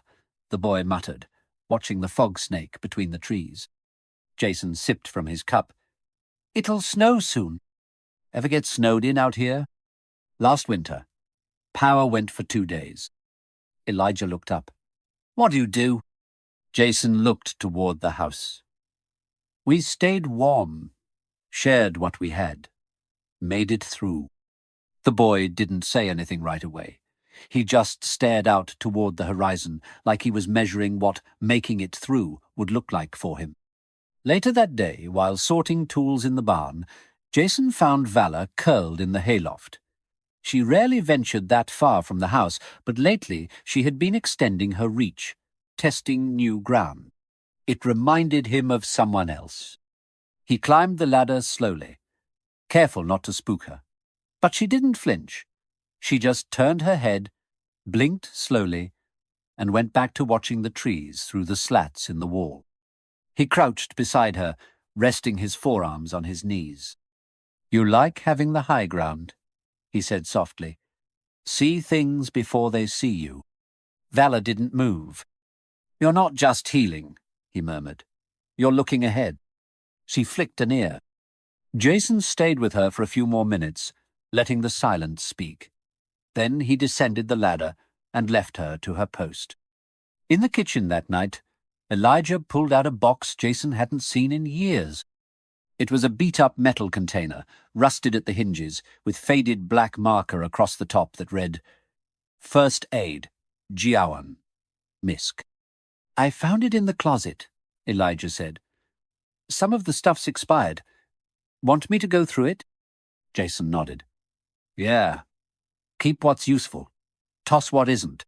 the boy muttered, watching the fog snake between the trees. Jason sipped from his cup. "It'll snow soon." "Ever get snowed in out here?" "Last winter. Power went for 2 days." Elijah looked up. "What do you do?" Jason looked toward the house. "We stayed warm, shared what we had, made it through." The boy didn't say anything right away. He just stared out toward the horizon, like he was measuring what making it through would look like for him. Later that day, while sorting tools in the barn, Jason found Valor curled in the hayloft. She rarely ventured that far from the house, but lately she had been extending her reach, testing new ground. It reminded him of someone else. He climbed the ladder slowly, careful not to spook her. But she didn't flinch. She just turned her head, blinked slowly, and went back to watching the trees through the slats in the wall. He crouched beside her, resting his forearms on his knees. "You like having the high ground," he said softly. "See things before they see you." Valor didn't move. "You're not just healing," he murmured. "You're looking ahead." She flicked an ear. Jason stayed with her for a few more minutes, letting the silence speak. Then he descended the ladder and left her to her post. In the kitchen that night, Elijah pulled out a box Jason hadn't seen in years. It was a beat-up metal container, rusted at the hinges, with faded black marker across the top that read, "First Aid, Jiawan, Misk." "I found it in the closet," Elijah said. "Some of the stuff's expired. Want me to go through it?" Jason nodded. "Yeah. Keep what's useful. Toss what isn't."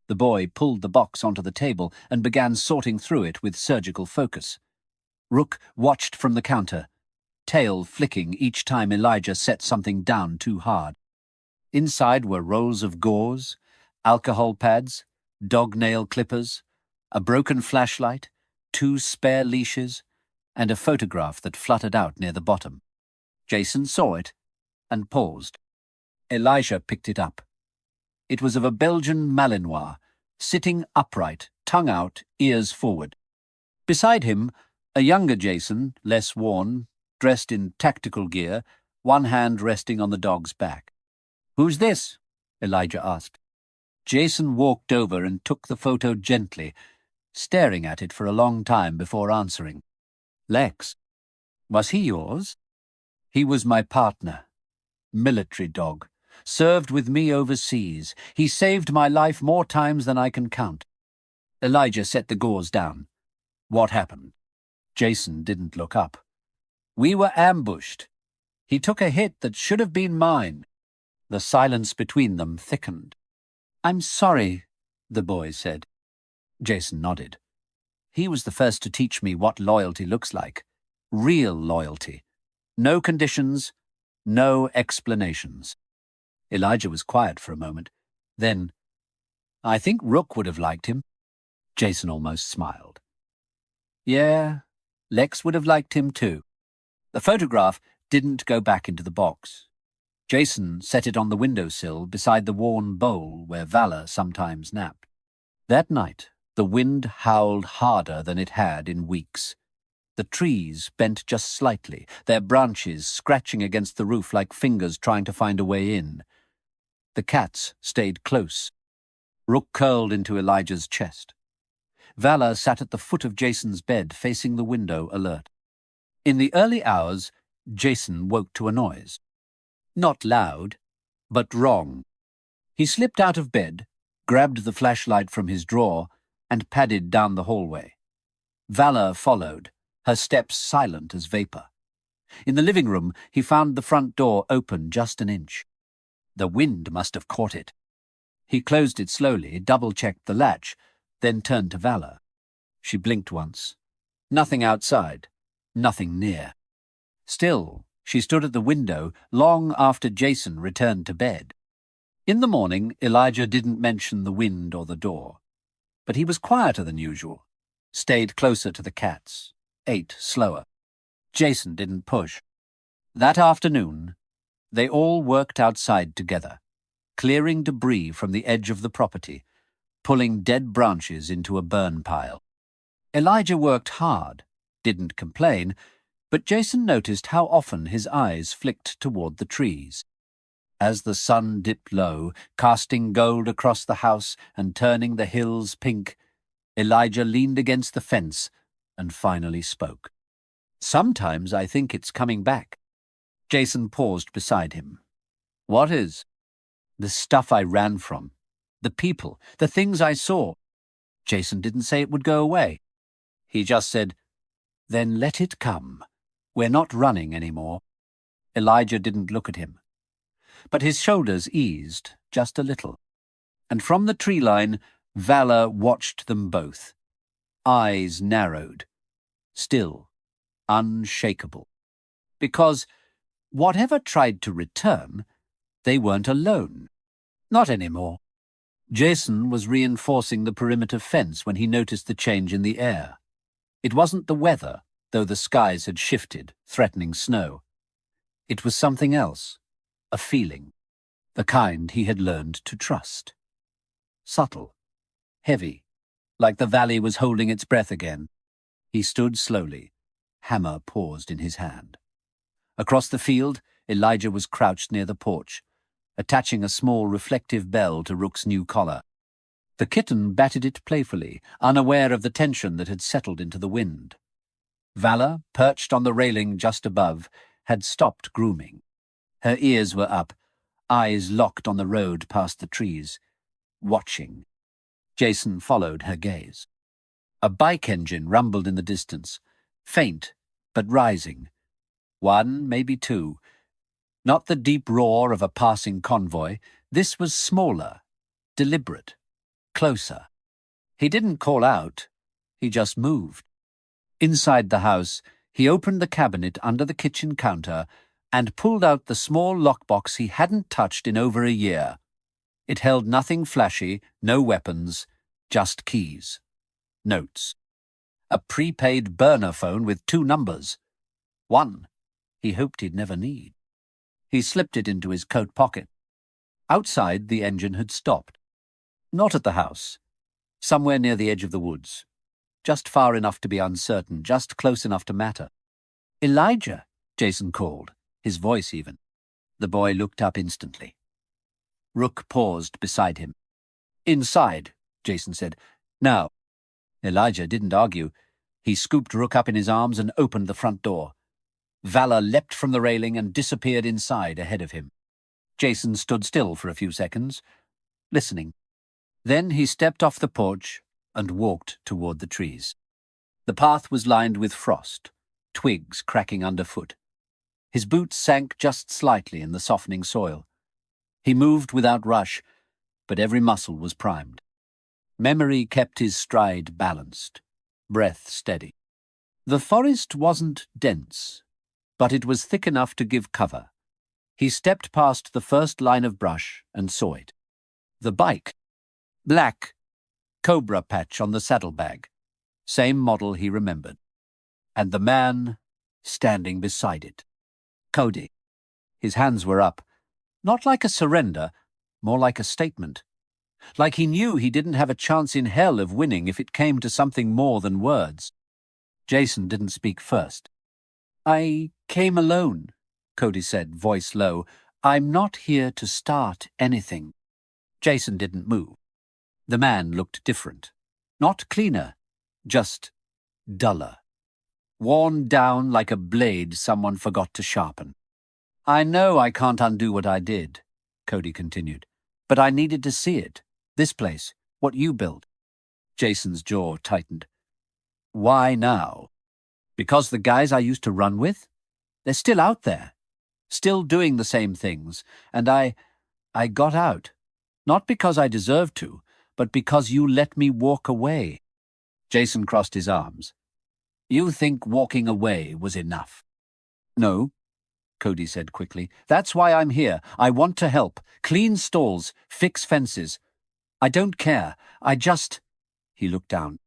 The boy pulled the box onto the table and began sorting through it with surgical focus. Rook watched from the counter, tail flicking each time Elijah set something down too hard. Inside were rolls of gauze, alcohol pads, dog nail clippers, a broken flashlight, 2 spare leashes, and a photograph that fluttered out near the bottom. Jason saw it and paused. Elijah picked it up. It was of a Belgian Malinois, sitting upright, tongue out, ears forward. Beside him, a younger Jason, less worn, dressed in tactical gear, one hand resting on the dog's back. "Who's this?" Elijah asked. Jason walked over and took the photo gently, staring at it for a long time before answering. "Lex. Was he yours?" "He was my partner. Military dog. Served with me overseas. He saved my life more times than I can count. Elijah set the gauze down. What happened? Jason didn't look up. We were ambushed. He took a hit that should have been mine. The silence between them thickened. I'm sorry, the boy said. Jason nodded. He was the first to teach me what loyalty looks like. Real loyalty. No conditions, no explanations. Elijah was quiet for a moment. Then, I think Rook would have liked him. Jason almost smiled. Yeah, Lex would have liked him too. The photograph didn't go back into the box. Jason set it on the windowsill beside the worn bowl where Valor sometimes napped. That night, the wind howled harder than it had in weeks. The trees bent just slightly, their branches scratching against the roof like fingers trying to find a way in. The cats stayed close. Rook curled into Elijah's chest. Valor sat at the foot of Jason's bed, facing the window, alert. In the early hours, Jason woke to a noise. Not loud, but wrong. He slipped out of bed, grabbed the flashlight from his drawer, and padded down the hallway. Valor followed, her steps silent as vapor. In the living room, he found the front door open just an inch. The wind must have caught it. He closed it slowly, double-checked the latch, then turned to Valor. She blinked once. Nothing outside, nothing near. Still, she stood at the window long after Jason returned to bed. In the morning, Elijah didn't mention the wind or the door. But he was quieter than usual, stayed closer to the cats, ate slower. Jason didn't push. That afternoon, they all worked outside together, clearing debris from the edge of the property, pulling dead branches into a burn pile. Elijah worked hard, didn't complain, but Jason noticed how often his eyes flicked toward the trees. As the sun dipped low, casting gold across the house and turning the hills pink, Elijah leaned against the fence and finally spoke. Sometimes I think it's coming back. Jason paused beside him. What is? The stuff I ran from. The people, the things I saw. Jason didn't say it would go away. He just said, then let it come. We're not running anymore. Elijah didn't look at him. But his shoulders eased just a little. And from the tree line, Valor watched them both. Eyes narrowed. Still, unshakable. Because, whatever tried to return, they weren't alone. Not anymore. Jason was reinforcing the perimeter fence when he noticed the change in the air. It wasn't the weather, though the skies had shifted, threatening snow. It was something else, a feeling, the kind he had learned to trust. Subtle, heavy, like the valley was holding its breath again. He stood slowly, hammer paused in his hand. Across the field, Elijah was crouched near the porch, attaching a small reflective bell to Rook's new collar. The kitten batted it playfully, unaware of the tension that had settled into the wind. Valor, perched on the railing just above, had stopped grooming. Her ears were up, eyes locked on the road past the trees, watching. Jason followed her gaze. A bike engine rumbled in the distance, faint but rising. One, maybe two. Not the deep roar of a passing convoy. This was smaller, deliberate, closer. He didn't call out. He just moved. Inside the house, he opened the cabinet under the kitchen counter and pulled out the small lockbox he hadn't touched in over a year. It held nothing flashy, no weapons, just keys. Notes. A prepaid burner phone with 2 numbers. One he hoped he'd never need. He slipped it into his coat pocket. Outside, the engine had stopped. Not at the house. Somewhere near the edge of the woods. Just far enough to be uncertain, just close enough to matter. Elijah, Jason called, his voice even. The boy looked up instantly. Rook paused beside him. Inside, Jason said. Now. Elijah didn't argue. He scooped Rook up in his arms and opened the front door. Valor leapt from the railing and disappeared inside ahead of him. Jason stood still for a few seconds, listening. Then he stepped off the porch and walked toward the trees. The path was lined with frost, twigs cracking underfoot. His boots sank just slightly in the softening soil. He moved without rush, but every muscle was primed. Memory kept his stride balanced, breath steady. The forest wasn't dense, but it was thick enough to give cover. He stepped past the first line of brush and saw it. The bike. Black. Cobra patch on the saddlebag. Same model he remembered. And the man standing beside it. Cody. His hands were up. Not like a surrender, more like a statement. Like he knew he didn't have a chance in hell of winning if it came to something more than words. Jason didn't speak first. "I came alone," Cody said, voice low. "I'm not here to start anything." Jason didn't move. The man looked different. Not cleaner, just duller. Worn down like a blade someone forgot to sharpen. "I know I can't undo what I did," Cody continued, "but I needed to see it. This place, what you built." Jason's jaw tightened. "Why now? Because the guys I used to run with? They're still out there, still doing the same things, and I got out. Not because I deserved to, but because you let me walk away." Jason crossed his arms. "You think walking away was enough?" "No," Cody said quickly. "That's why I'm here. I want to help. Clean stalls, fix fences. I don't care. I just—" He looked down.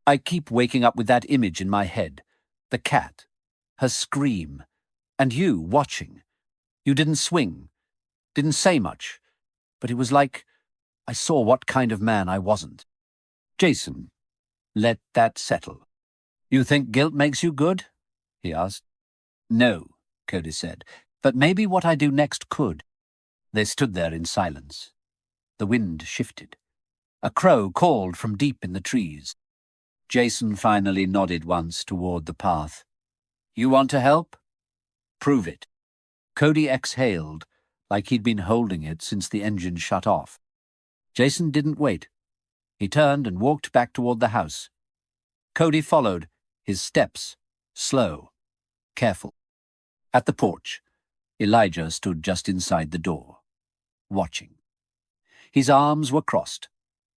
"I keep waking up with that image in my head. The cat. Her scream. And you, watching. You didn't swing. Didn't say much. But it was like I saw what kind of man I wasn't." "Jason, let that settle. You think guilt makes you good?" he asked. "No," Cody said, "but maybe what I do next could." They stood there in silence. The wind shifted. A crow called from deep in the trees. Jason finally nodded once toward the path. "You want to help? Prove it." Cody exhaled, like he'd been holding it since the engine shut off. Jason didn't wait. He turned and walked back toward the house. Cody followed, his steps slow, careful. At the porch, Elijah stood just inside the door, watching. His arms were crossed,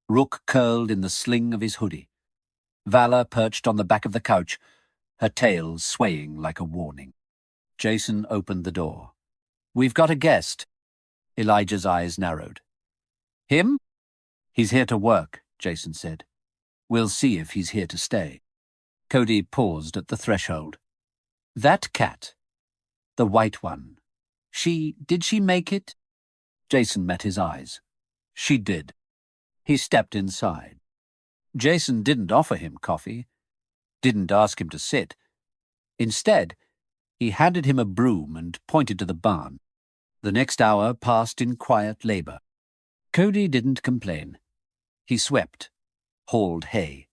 Rook curled in the sling of his hoodie. Vala perched on the back of the couch, her tail swaying like a warning. Jason opened the door. "We've got a guest." Elijah's eyes narrowed. "Him?" "He's here to work," Jason said. "We'll see if he's here to stay." Cody paused at the threshold. "That cat, the white one, did she make it?" Jason met his eyes. "She did." He stepped inside. Jason didn't offer him coffee, didn't ask him to sit. Instead, he handed him a broom and pointed to the barn. The next hour passed in quiet labor. Cody didn't complain. He swept, hauled hay,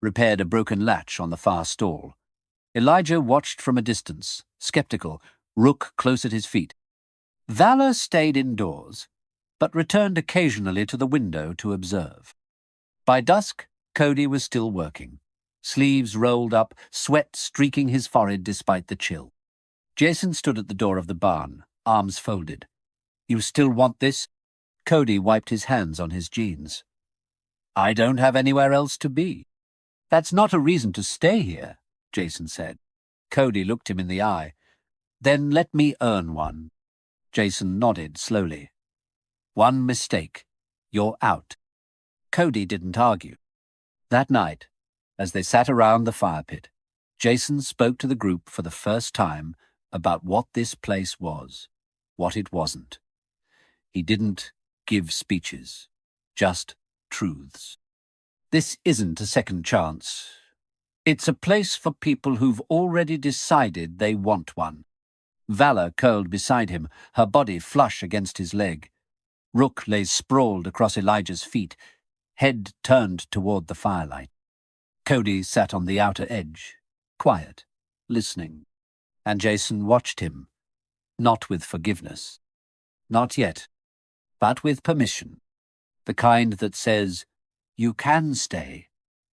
repaired a broken latch on the far stall. Elijah watched from a distance, skeptical, Rook close at his feet. Vala stayed indoors, but returned occasionally to the window to observe. By dusk, Cody was still working, sleeves rolled up, sweat streaking his forehead despite the chill. Jason stood at the door of the barn, arms folded. "You still want this?" Cody wiped his hands on his jeans. "I don't have anywhere else to be." "That's not a reason to stay here," Jason said. Cody looked him in the eye. "Then let me earn one." Jason nodded slowly. "One mistake. You're out." Cody didn't argue. That night, as they sat around the fire pit, Jason spoke to the group for the first time about what this place was, what it wasn't. He didn't give speeches, just truths. This isn't a second chance. It's a place for people who've already decided they want one. Vala curled beside him, her body flush against his leg. Rook lay sprawled across Elijah's feet, head turned toward the firelight. Cody sat on the outer edge, quiet, listening, and Jason watched him, not with forgiveness, Not yet, but with permission. The kind that says, you can stay,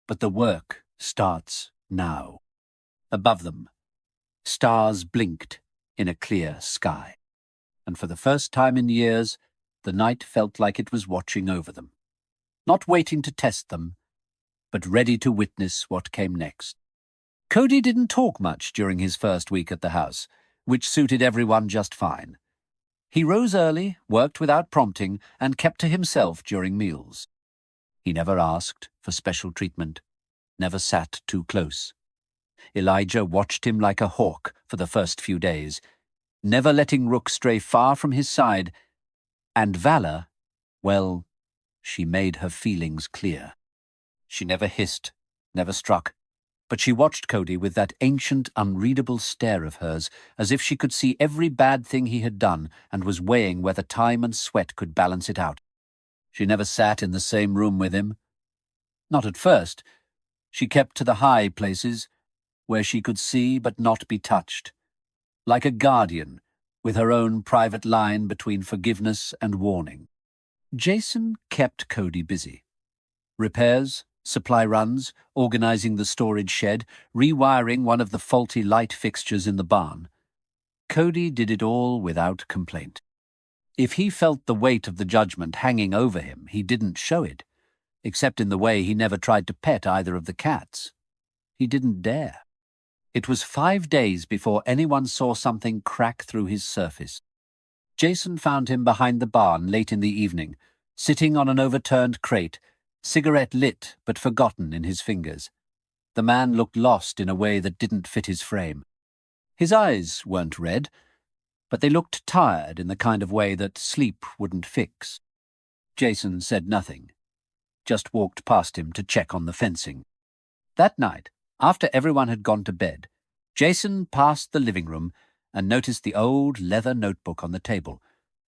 but the work starts now. Above them, stars blinked in a clear sky, and for the first time in years, the night felt like it was watching over them, not waiting to test them, but ready to witness what came next. Cody didn't talk much during his first week at the house, which suited everyone just fine. He rose early, worked without prompting, and kept to himself during meals. He never asked for special treatment, never sat too close. Elijah watched him like a hawk for the first few days, never letting Rook stray far from his side, and Vala, well, she made her feelings clear. She never hissed, never struck, but she watched Cody with that ancient, unreadable stare of hers, as if she could see every bad thing he had done and was weighing whether time and sweat could balance it out. She never sat in the same room with him. Not at first. She kept to the high places, where she could see but not be touched, like a guardian with her own private line between forgiveness and warning. Jason kept Cody busy. Repairs, supply runs, organizing the storage shed, rewiring one of the faulty light fixtures in the barn. Cody did it all without complaint. If he felt the weight of the judgment hanging over him, he didn't show it, except in the way he never tried to pet either of the cats. He didn't dare. It was 5 days before anyone saw something crack through his surface. Jason found him behind the barn late in the evening, sitting on an overturned crate, cigarette lit but forgotten in his fingers. The man looked lost in a way that didn't fit his frame. His eyes weren't red, but they looked tired in the kind of way that sleep wouldn't fix. Jason said nothing, just walked past him to check on the fencing. That night, after everyone had gone to bed, Jason passed the living room and noticed the old leather notebook on the table,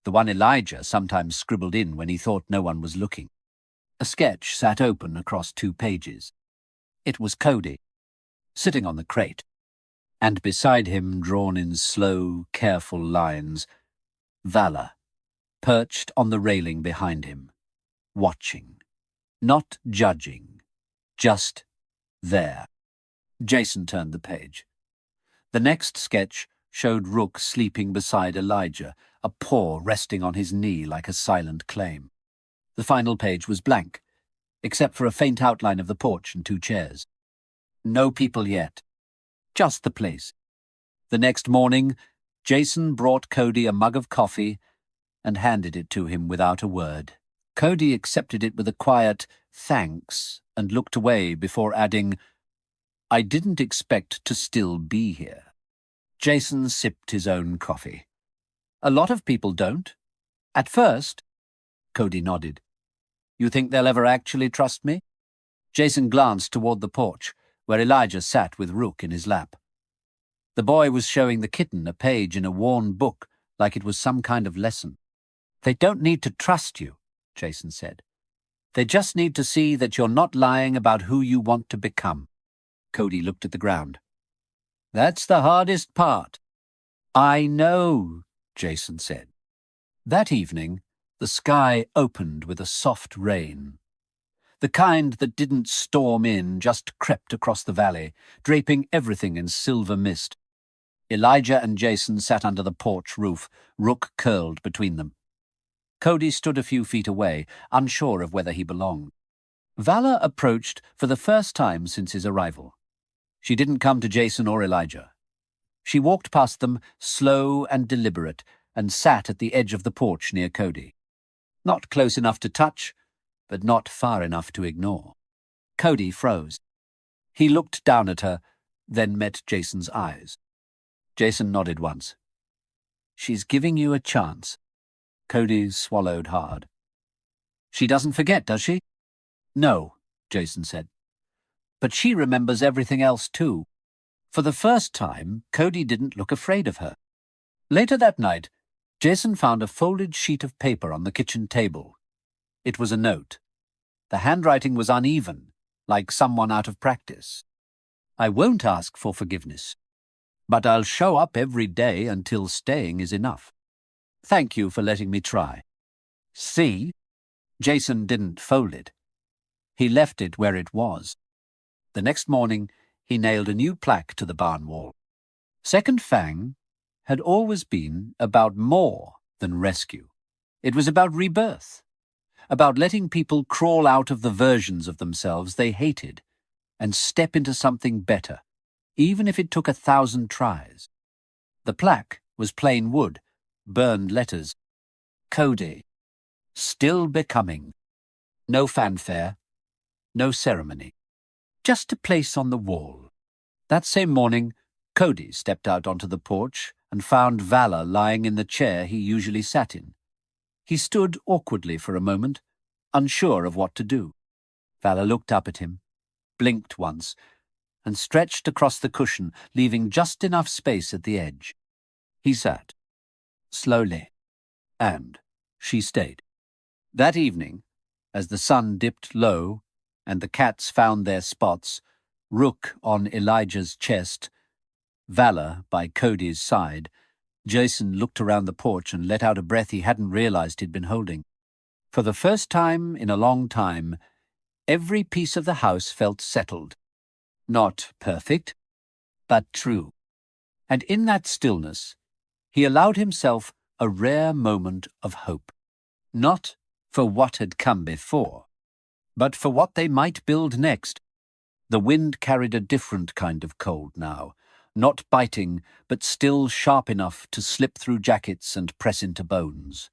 the one Elijah sometimes scribbled in when he thought no one was looking. A sketch sat open across 2 pages. It was Cody, sitting on the crate, and beside him, drawn in slow, careful lines, Vala, perched on the railing behind him, watching, not judging, just there. Jason turned the page. The next sketch showed Rook sleeping beside Elijah, a paw resting on his knee like a silent claim. The final page was blank, except for a faint outline of the porch and 2 chairs. No people yet. Just the place. The next morning, Jason brought Cody a mug of coffee and handed it to him without a word. Cody accepted it with a quiet thanks and looked away before adding, I didn't expect to still be here. Jason sipped his own coffee. A lot of people don't. At first. Cody nodded. You think they'll ever actually trust me? Jason glanced toward the porch, where Elijah sat with Rook in his lap. The boy was showing the kitten a page in a worn book, like it was some kind of lesson. They don't need to trust you, Jason said. They just need to see that you're not lying about who you want to become. Cody looked at the ground. That's the hardest part. I know, Jason said. That evening, the sky opened with a soft rain. The kind that didn't storm in, just crept across the valley, draping everything in silver mist. Elijah and Jason sat under the porch roof, Rook curled between them. Cody stood a few feet away, unsure of whether he belonged. Vala approached for the first time since his arrival. She didn't come to Jason or Elijah. She walked past them, slow and deliberate, and sat at the edge of the porch near Cody. Not close enough to touch, but not far enough to ignore. Cody froze. He looked down at her, then met Jason's eyes. Jason nodded once. She's giving you a chance. Cody swallowed hard. She doesn't forget, does she? No, Jason said. But she remembers everything else too. For the first time, Cody didn't look afraid of her. Later that night, Jason found a folded sheet of paper on the kitchen table. It was a note. The handwriting was uneven, like someone out of practice. I won't ask for forgiveness, but I'll show up every day until staying is enough. Thank you for letting me try. See? Jason didn't fold it. He left it where it was. The next morning, he nailed a new plaque to the barn wall. Second Fang had always been about more than rescue. It was about rebirth, about letting people crawl out of the versions of themselves they hated and step into something better, even if it took 1,000 tries. The plaque was plain wood, burned letters. Cody, still becoming. No fanfare, no ceremony. Just a place on the wall. That same morning, Cody stepped out onto the porch and found Valor lying in the chair he usually sat in. He stood awkwardly for a moment, unsure of what to do. Valor looked up at him, blinked once, and stretched across the cushion, leaving just enough space at the edge. He sat, slowly, and she stayed. That evening, as the sun dipped low and the cats found their spots, Rook on Elijah's chest, Valor by Cody's side, Jason looked around the porch and let out a breath he hadn't realized he'd been holding. For the first time in a long time, every piece of the house felt settled. Not perfect, but true. And in that stillness, he allowed himself a rare moment of hope. Not for what had come before, but for what they might build next. The wind carried a different kind of cold now, not biting, but still sharp enough to slip through jackets and press into bones.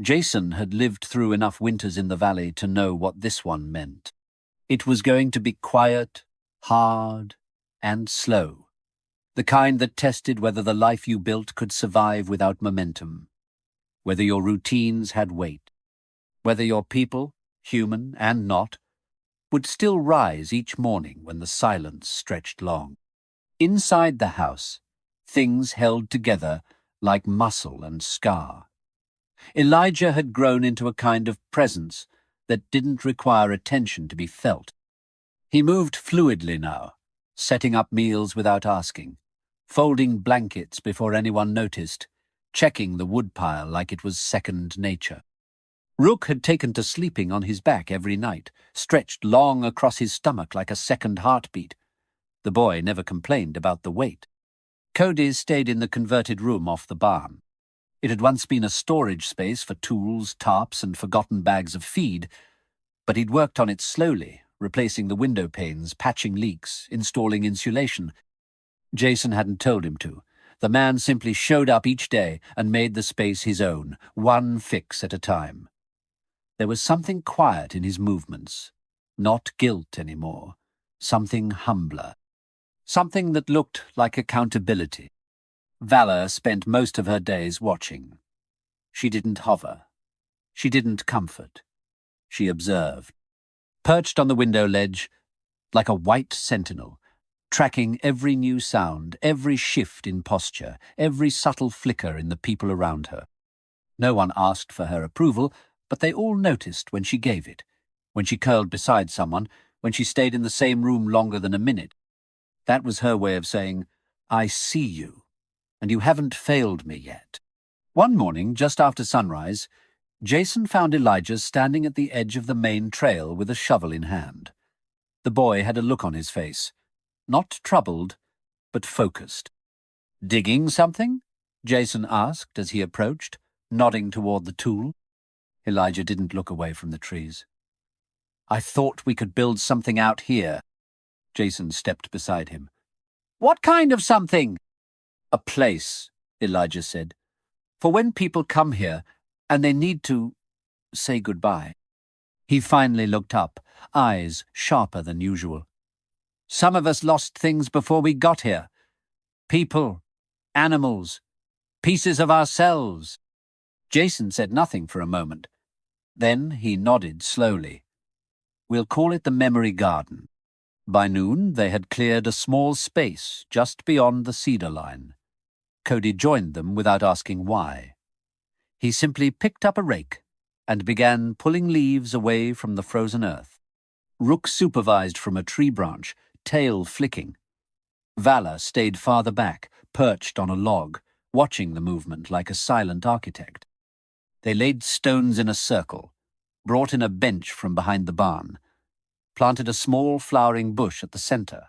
Jason had lived through enough winters in the valley to know what this one meant. It was going to be quiet, hard, and slow. The kind that tested whether the life you built could survive without momentum, whether your routines had weight, whether your people, human and not, would still rise each morning when the silence stretched long. Inside the house, things held together like muscle and scar. Elijah had grown into a kind of presence that didn't require attention to be felt. He moved fluidly now, setting up meals without asking, folding blankets before anyone noticed, checking the woodpile like it was second nature. Rook had taken to sleeping on his back every night, stretched long across his stomach like a second heartbeat. The boy never complained about the weight. Cody stayed in the converted room off the barn. It had once been a storage space for tools, tarps, and forgotten bags of feed, but he'd worked on it slowly, replacing the window panes, patching leaks, installing insulation. Jason hadn't told him to. The man simply showed up each day and made the space his own, one fix at a time. There was something quiet in his movements, not guilt anymore, something humbler, something that looked like accountability. Valor spent most of her days watching. She didn't hover. She didn't comfort. She observed. Perched on the window ledge, like a white sentinel, tracking every new sound, every shift in posture, every subtle flicker in the people around her. No one asked for her approval, but they all noticed when she gave it, when she curled beside someone, when she stayed in the same room longer than a minute. That was her way of saying, "I see you, and you haven't failed me yet." One morning, just after sunrise, Jason found Elijah standing at the edge of the main trail with a shovel in hand. The boy had a look on his face, not troubled, but focused. "Digging something?" Jason asked as he approached, nodding toward the tool. Elijah didn't look away from the trees. "I thought we could build something out here." Jason stepped beside him. "What kind of something?" "A place," Elijah said, "for when people come here and they need to say goodbye." He finally looked up, eyes sharper than usual. "Some of us lost things before we got here. People, animals, pieces of ourselves." Jason said nothing for a moment. Then he nodded slowly. "We'll call it the Memory Garden." By noon, they had cleared a small space just beyond the cedar line. Cody joined them without asking why. He simply picked up a rake and began pulling leaves away from the frozen earth. Rook supervised from a tree branch, tail flicking. Valor stayed farther back, perched on a log, watching the movement like a silent architect. They laid stones in a circle, brought in a bench from behind the barn, planted a small flowering bush at the center.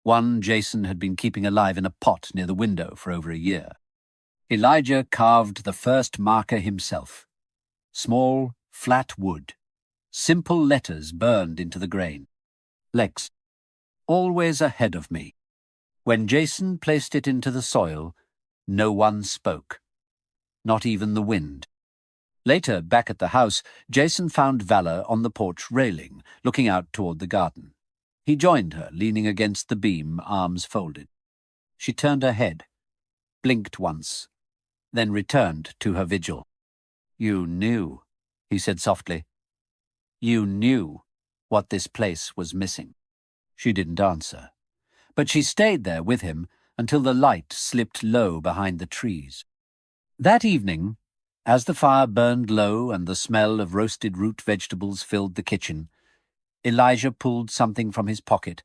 One Jason had been keeping alive in a pot near the window for over a year. Elijah carved the first marker himself. Small, flat wood. Simple letters burned into the grain. Lex, always ahead of me. When Jason placed it into the soil, no one spoke. Not even the wind. Later, back at the house, Jason found Vala on the porch railing, looking out toward the garden. He joined her, leaning against the beam, arms folded. She turned her head, blinked once, then returned to her vigil. "You knew," he said softly. "You knew what this place was missing." She didn't answer, but she stayed there with him until the light slipped low behind the trees. That evening, as the fire burned low and the smell of roasted root vegetables filled the kitchen, Elijah pulled something from his pocket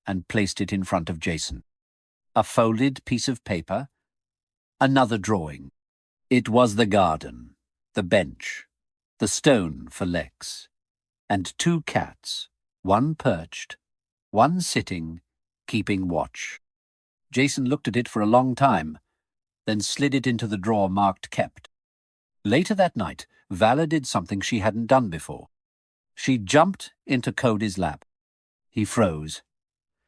and placed it in front of Jason. A folded piece of paper, another drawing. It was the garden, the bench, the stone for Lex, and two cats, one perched, one sitting, keeping watch. Jason looked at it for a long time, then slid it into the drawer marked kept. Later that night, Vala did something she hadn't done before. She jumped into Cody's lap. He froze,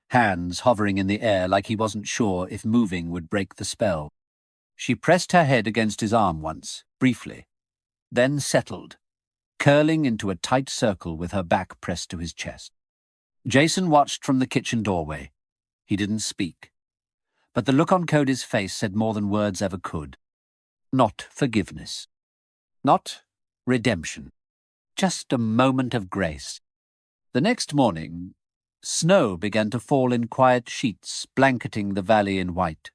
hands hovering in the air like he wasn't sure if moving would break the spell. She pressed her head against his arm once, briefly, then settled, curling into a tight circle with her back pressed to his chest. Jason watched from the kitchen doorway. He didn't speak, but the look on Cody's face said more than words ever could. Not forgiveness. Not redemption. Just a moment of grace. The next morning, snow began to fall in quiet sheets, blanketing the valley in white.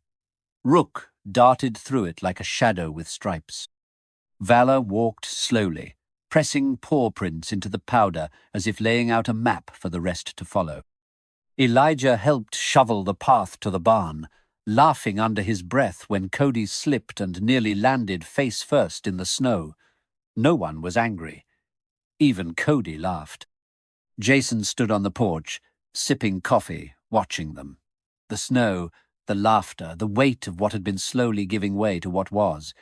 Rook darted through it like a shadow with stripes. Vala walked slowly, pressing paw prints into the powder as if laying out a map for the rest to follow. Elijah helped shovel the path to the barn, laughing under his breath when Cody slipped and nearly landed face first in the snow. No one was angry. Even Cody laughed. Jason stood on the porch, sipping coffee, watching them. The snow, the laughter, the weight of what had been slowly giving way to what was.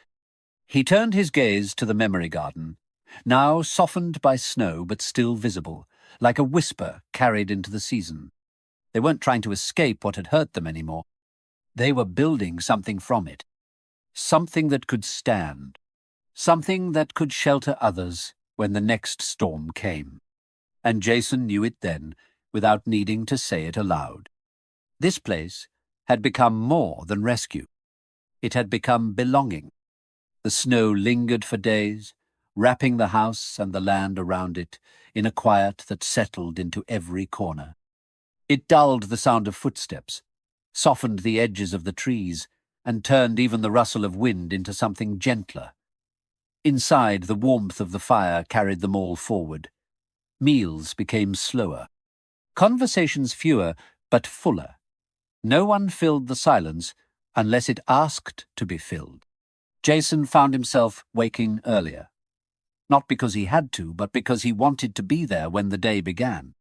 He turned his gaze to the memory garden, now softened by snow but still visible, like a whisper carried into the season. They weren't trying to escape what had hurt them anymore. They were building something from it. Something that could stand. Something that could shelter others when the next storm came. And Jason knew it then, without needing to say it aloud. This place had become more than rescue. It had become belonging. The snow lingered for days, wrapping the house and the land around it in a quiet that settled into every corner. It dulled the sound of footsteps, softened the edges of the trees, and turned even the rustle of wind into something gentler. Inside, the warmth of the fire carried them all forward. Meals became slower. Conversations fewer, but fuller. No one filled the silence unless it asked to be filled. Jason found himself waking earlier. Not because he had to, but because he wanted to be there when the day began.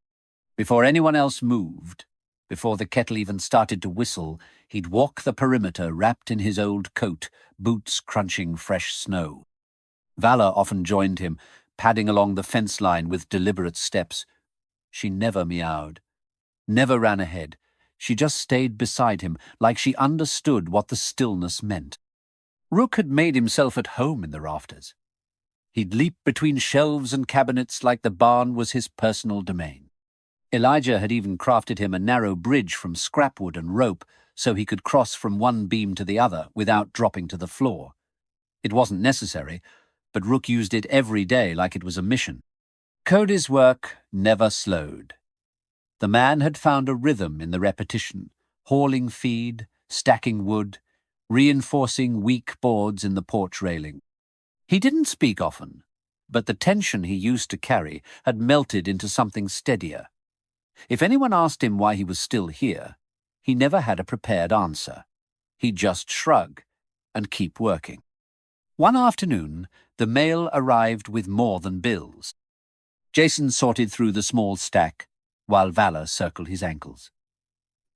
Before anyone else moved, before the kettle even started to whistle, he'd walk the perimeter wrapped in his old coat, boots crunching fresh snow. Vala often joined him, padding along the fence line with deliberate steps. She never meowed, never ran ahead. She just stayed beside him, like she understood what the stillness meant. Rook had made himself at home in the rafters. He'd leap between shelves and cabinets like the barn was his personal domain. Elijah had even crafted him a narrow bridge from scrapwood and rope so he could cross from one beam to the other without dropping to the floor. It wasn't necessary, but Rook used it every day like it was a mission. Cody's work never slowed. The man had found a rhythm in the repetition, hauling feed, stacking wood, reinforcing weak boards in the porch railing. He didn't speak often, but the tension he used to carry had melted into something steadier. If anyone asked him why he was still here, he never had a prepared answer. He'd just shrug and keep working. One afternoon, the mail arrived with more than bills. Jason sorted through the small stack, while Valor circled his ankles.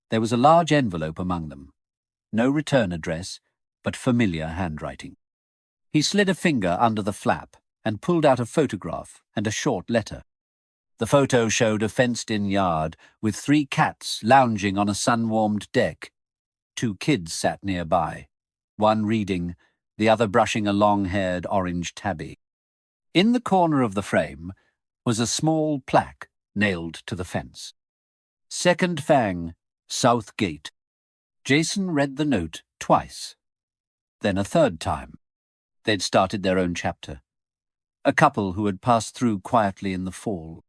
There was a large envelope among them. No return address, but familiar handwriting. He slid a finger under the flap and pulled out a photograph and a short letter. The photo showed a fenced-in yard with 3 cats lounging on a sun-warmed deck. 2 kids sat nearby, one reading, the other brushing a long-haired orange tabby. In the corner of the frame was a small plaque nailed to the fence. Second Fang, South Gate. Jason read the note twice, then a third time. They'd started their own chapter. A couple who had passed through quietly in the fall.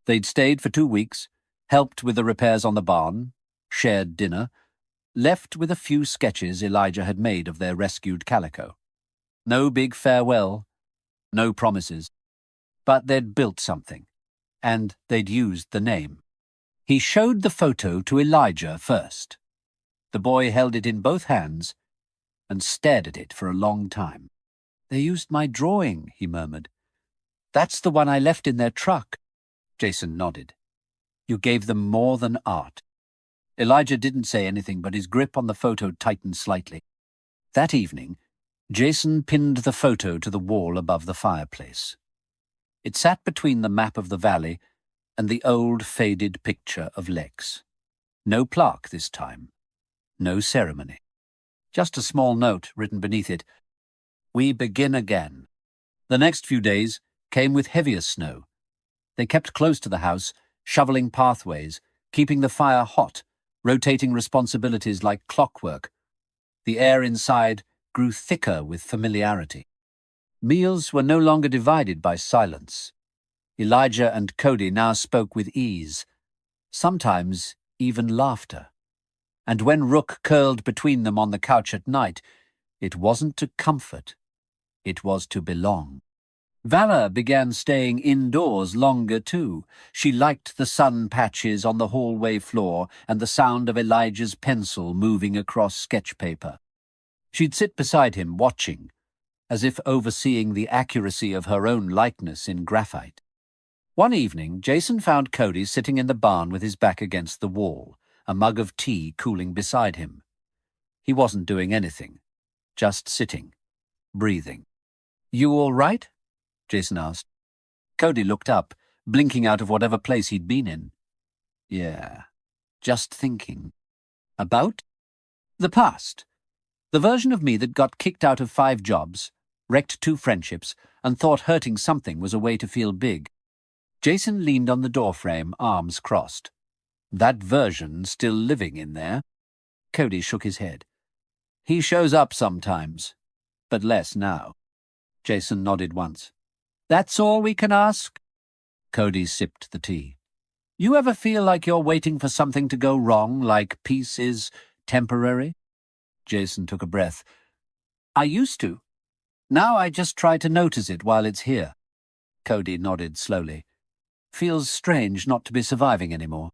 They'd stayed for 2 weeks, helped with the repairs on the barn, shared dinner, left with a few sketches Elijah had made of their rescued calico. No big farewell, no promises. But they'd built something, and they'd used the name. He showed the photo to Elijah first. The boy held it in both hands and stared at it for a long time. "They used my drawing," he murmured. "That's the one I left in their truck." Jason nodded. "You gave them more than art." Elijah didn't say anything, but his grip on the photo tightened slightly. That evening, Jason pinned the photo to the wall above the fireplace. It sat between the map of the valley and the old faded picture of Lex. No plaque this time. No ceremony. Just a small note written beneath it. "We begin again." The next few days came with heavier snow. They kept close to the house, shoveling pathways, keeping the fire hot, rotating responsibilities like clockwork. The air inside grew thicker with familiarity. Meals were no longer divided by silence. Elijah and Cody now spoke with ease, sometimes even laughter. And when Rook curled between them on the couch at night, it wasn't to comfort, it was to belong. Valor began staying indoors longer too. She liked the sun patches on the hallway floor and the sound of Elijah's pencil moving across sketch paper. She'd sit beside him watching, as if overseeing the accuracy of her own likeness in graphite. One evening, Jason found Cody sitting in the barn with his back against the wall, a mug of tea cooling beside him. He wasn't doing anything, just sitting, breathing. "You all right?" Jason asked. Cody looked up, blinking out of whatever place he'd been in. "Yeah, just thinking." "About?" "The past. The version of me that got kicked out of 5 jobs, wrecked 2 friendships, and thought hurting something was a way to feel big." Jason leaned on the doorframe, arms crossed. "That version still living in there?" Cody shook his head. "He shows up sometimes, but less now." Jason nodded once. "That's all we can ask?" Cody sipped the tea. "You ever feel like you're waiting for something to go wrong, like peace is temporary?" Jason took a breath. "I used to. Now I just try to notice it while it's here." Cody nodded slowly. "Feels strange not to be surviving anymore."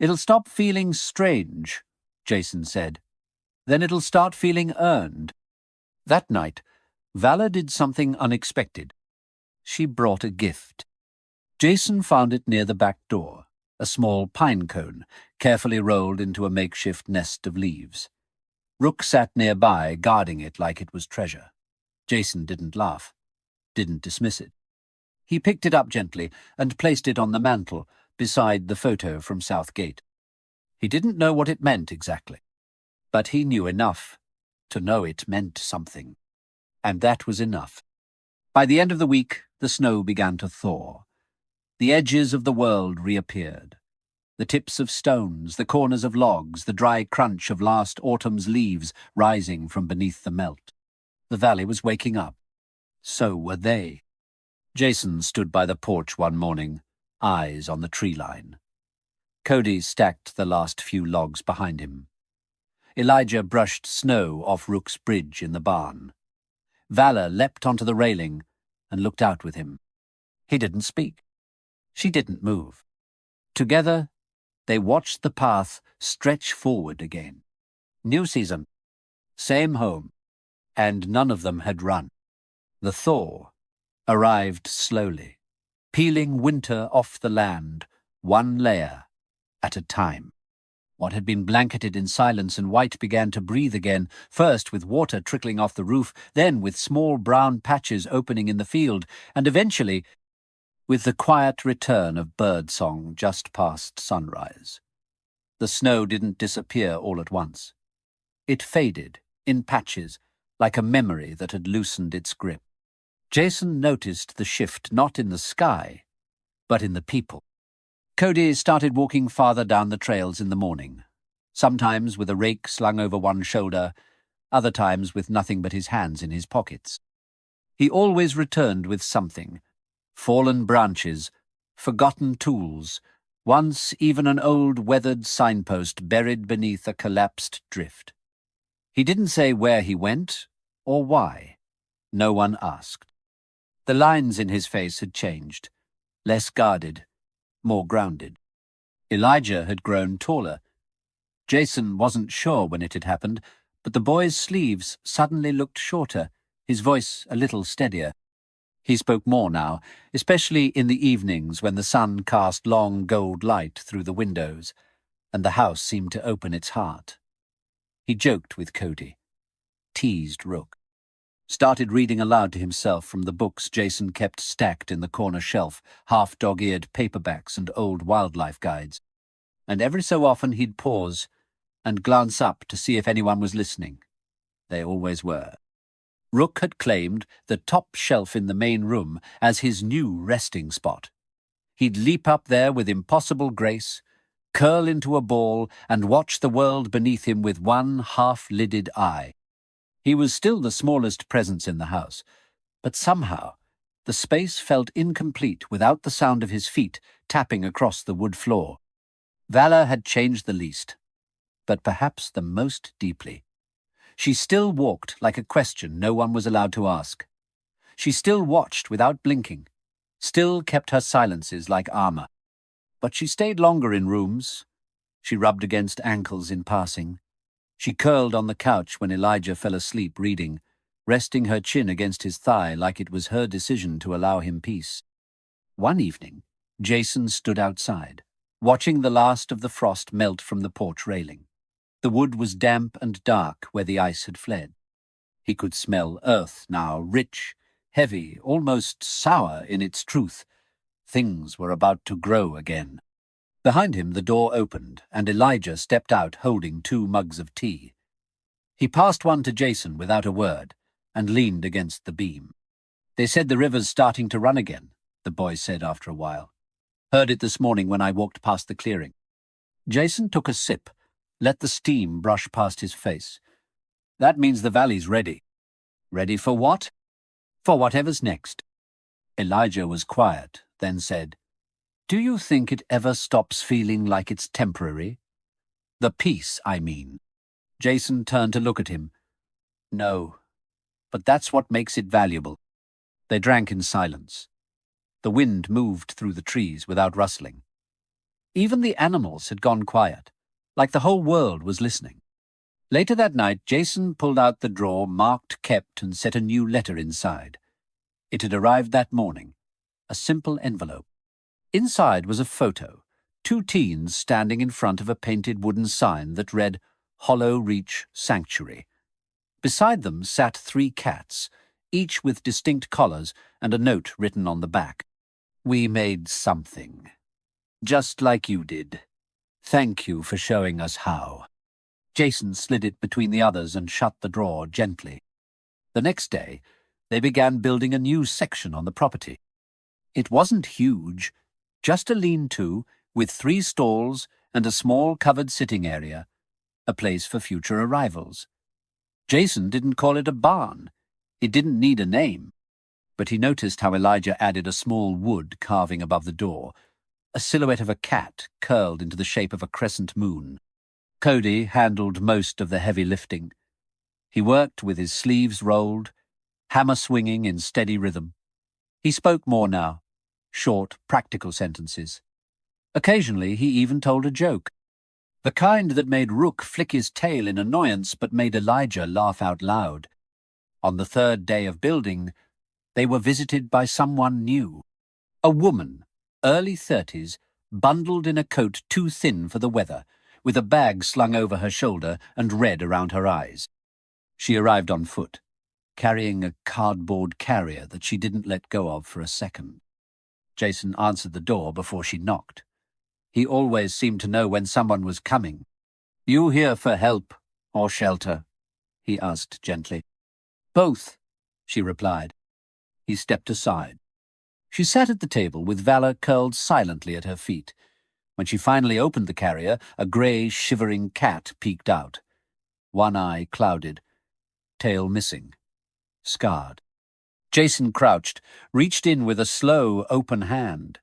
"It'll stop feeling strange," Jason said. "Then it'll start feeling earned." That night, Valor did something unexpected. She brought a gift. Jason found it near the back door, a small pine cone, carefully rolled into a makeshift nest of leaves. Rook sat nearby, guarding it like it was treasure. Jason didn't laugh, didn't dismiss it. He picked it up gently and placed it on the mantel, beside the photo from South Gate. He didn't know what it meant exactly, but he knew enough to know it meant something. And that was enough. By the end of the week, the snow began to thaw. The edges of the world reappeared. The tips of stones, the corners of logs, the dry crunch of last autumn's leaves rising from beneath the melt. The valley was waking up. So were they. Jason stood by the porch one morning, eyes on the tree line. Cody stacked the last few logs behind him. Elijah brushed snow off Rook's bridge in the barn. Valor leapt onto the railing and looked out with him. He didn't speak. She didn't move. Together, they watched the path stretch forward again. New season. Same home. And none of them had run. The thaw arrived slowly, peeling winter off the land, one layer at a time. What had been blanketed in silence and white began to breathe again, first with water trickling off the roof, then with small brown patches opening in the field, and eventually with the quiet return of bird song just past sunrise. The snow didn't disappear all at once. It faded, in patches, like a memory that had loosened its grip. Jason noticed the shift not in the sky, but in the people. Cody started walking farther down the trails in the morning, sometimes with a rake slung over one shoulder, other times with nothing but his hands in his pockets. He always returned with something: fallen branches, forgotten tools, once even an old weathered signpost buried beneath a collapsed drift. He didn't say where he went or why. No one asked. The lines in his face had changed, less guarded, more grounded. Elijah had grown taller. Jason wasn't sure when it had happened, but the boy's sleeves suddenly looked shorter, his voice a little steadier. He spoke more now, especially in the evenings when the sun cast long gold light through the windows, and the house seemed to open its heart. He joked with Cody, teased Rook, started reading aloud to himself from the books Jason kept stacked in the corner shelf, half dog-eared paperbacks and old wildlife guides. And every so often he'd pause and glance up to see if anyone was listening. They always were. Rook had claimed the top shelf in the main room as his new resting spot. He'd leap up there with impossible grace, curl into a ball, and watch the world beneath him with one half-lidded eye. He was still the smallest presence in the house, but somehow the space felt incomplete without the sound of his feet tapping across the wood floor. Valor had changed the least, but perhaps the most deeply. She still walked like a question no one was allowed to ask. She still watched without blinking, still kept her silences like armor. But she stayed longer in rooms. She rubbed against ankles in passing. She curled on the couch when Elijah fell asleep reading, resting her chin against his thigh like it was her decision to allow him peace. One evening, Jason stood outside, watching the last of the frost melt from the porch railing. The wood was damp and dark where the ice had fled. He could smell earth now, rich, heavy, almost sour in its truth. Things were about to grow again. Behind him the door opened, and Elijah stepped out holding 2 mugs of tea. He passed one to Jason without a word, and leaned against the beam. "They said the river's starting to run again," the boy said after a while. "Heard it this morning when I walked past the clearing." Jason took a sip, let the steam brush past his face. "That means the valley's ready." "Ready for what?" "For whatever's next." Elijah was quiet, then said, "Do you think it ever stops feeling like it's temporary? The peace, I mean." Jason turned to look at him. "No, but that's what makes it valuable." They drank in silence. The wind moved through the trees without rustling. Even the animals had gone quiet, like the whole world was listening. Later that night, Jason pulled out the drawer marked "Kept" and set a new letter inside. It had arrived that morning, a simple envelope. Inside was a photo, 2 teens standing in front of a painted wooden sign that read "Hollow Reach Sanctuary." Beside them sat 3 cats, each with distinct collars and a note written on the back. "We made something. Just like you did. Thank you for showing us how." Jason slid it between the others and shut the drawer gently. The next day, they began building a new section on the property. It wasn't huge, just a lean-to with 3 stalls and a small covered sitting area, a place for future arrivals. Jason didn't call it a barn. It didn't need a name. But he noticed how Elijah added a small wood carving above the door, a silhouette of a cat curled into the shape of a crescent moon. Cody handled most of the heavy lifting. He worked with his sleeves rolled, hammer swinging in steady rhythm. He spoke more now, short, practical sentences. Occasionally he even told a joke, the kind that made Rook flick his tail in annoyance but made Elijah laugh out loud. On the 3rd day of building, They were visited by someone new. A woman, early 30s, bundled in a coat too thin for the weather, with a bag slung over her shoulder and red around her eyes. She arrived on foot, carrying a cardboard carrier that she didn't let go of for a second. Jason answered the door before she knocked. He always seemed to know when someone was coming. "You here for help or shelter?" he asked gently. "Both," she replied. He stepped aside. She sat at the table with Valor curled silently at her feet. When she finally opened the carrier, a grey, shivering cat peeked out. One eye clouded, tail missing, scarred. Jason crouched, reached in with a slow, open hand.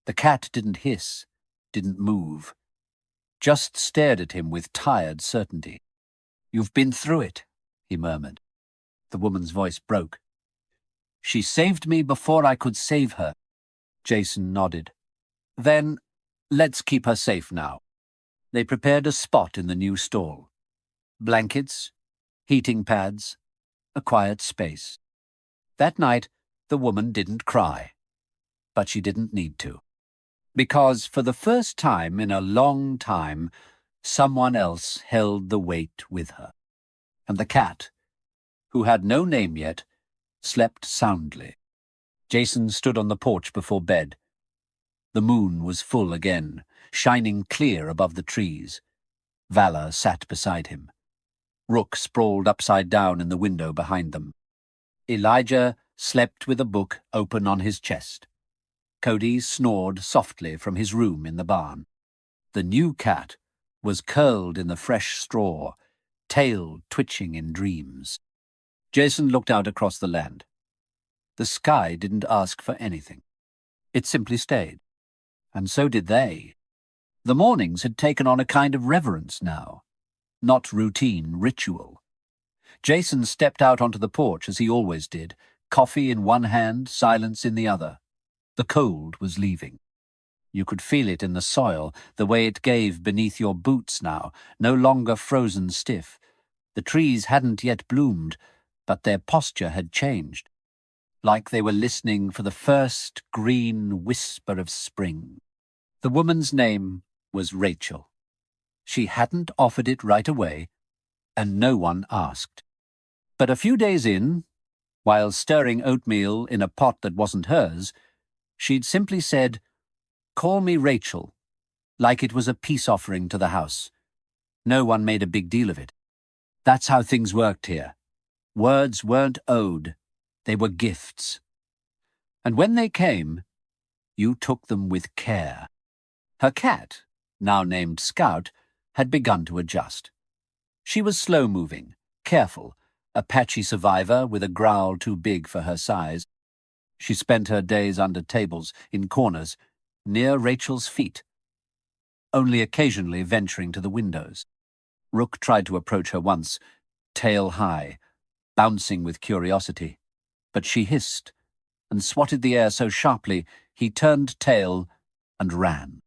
The cat didn't hiss, didn't move, just stared at him with tired certainty. "You've been through it," he murmured. The woman's voice broke. "She saved me before I could save her." Jason nodded. "Then, let's keep her safe now." They prepared a spot in the new stall. Blankets, heating pads, a quiet space. That night, the woman didn't cry. But she didn't need to. Because for the first time in a long time, someone else held the weight with her. And the cat, who had no name yet, slept soundly. Jason stood on the porch before bed. The moon was full again, shining clear above the trees. Valor sat beside him. Rook sprawled upside down in the window behind them. Elijah slept with a book open on his chest. Cody snored softly from his room in the barn. The new cat was curled in the fresh straw, tail twitching in dreams. Jason looked out across the land. The sky didn't ask for anything. It simply stayed. And so did they. The mornings had taken on a kind of reverence now, not routine ritual. Jason stepped out onto the porch as he always did, coffee in one hand, silence in the other. The cold was leaving. You could feel it in the soil, the way it gave beneath your boots now, no longer frozen stiff. The trees hadn't yet bloomed, but their posture had changed, like they were listening for the first green whisper of spring. The woman's name was Rachel. She hadn't offered it right away, and no one asked. But a few days in, while stirring oatmeal in a pot that wasn't hers, she'd simply said, "Call me Rachel," like it was a peace offering to the house. No one made a big deal of it. That's how things worked here. Words weren't owed, they were gifts. And when they came, you took them with care. Her cat, now named Scout, had begun to adjust. She was slow-moving, careful, a patchy survivor with a growl too big for her size. She spent her days under tables, in corners, near Rachel's feet, only occasionally venturing to the windows. Rook tried to approach her once, tail high, bouncing with curiosity, but she hissed and swatted the air so sharply he turned tail and ran.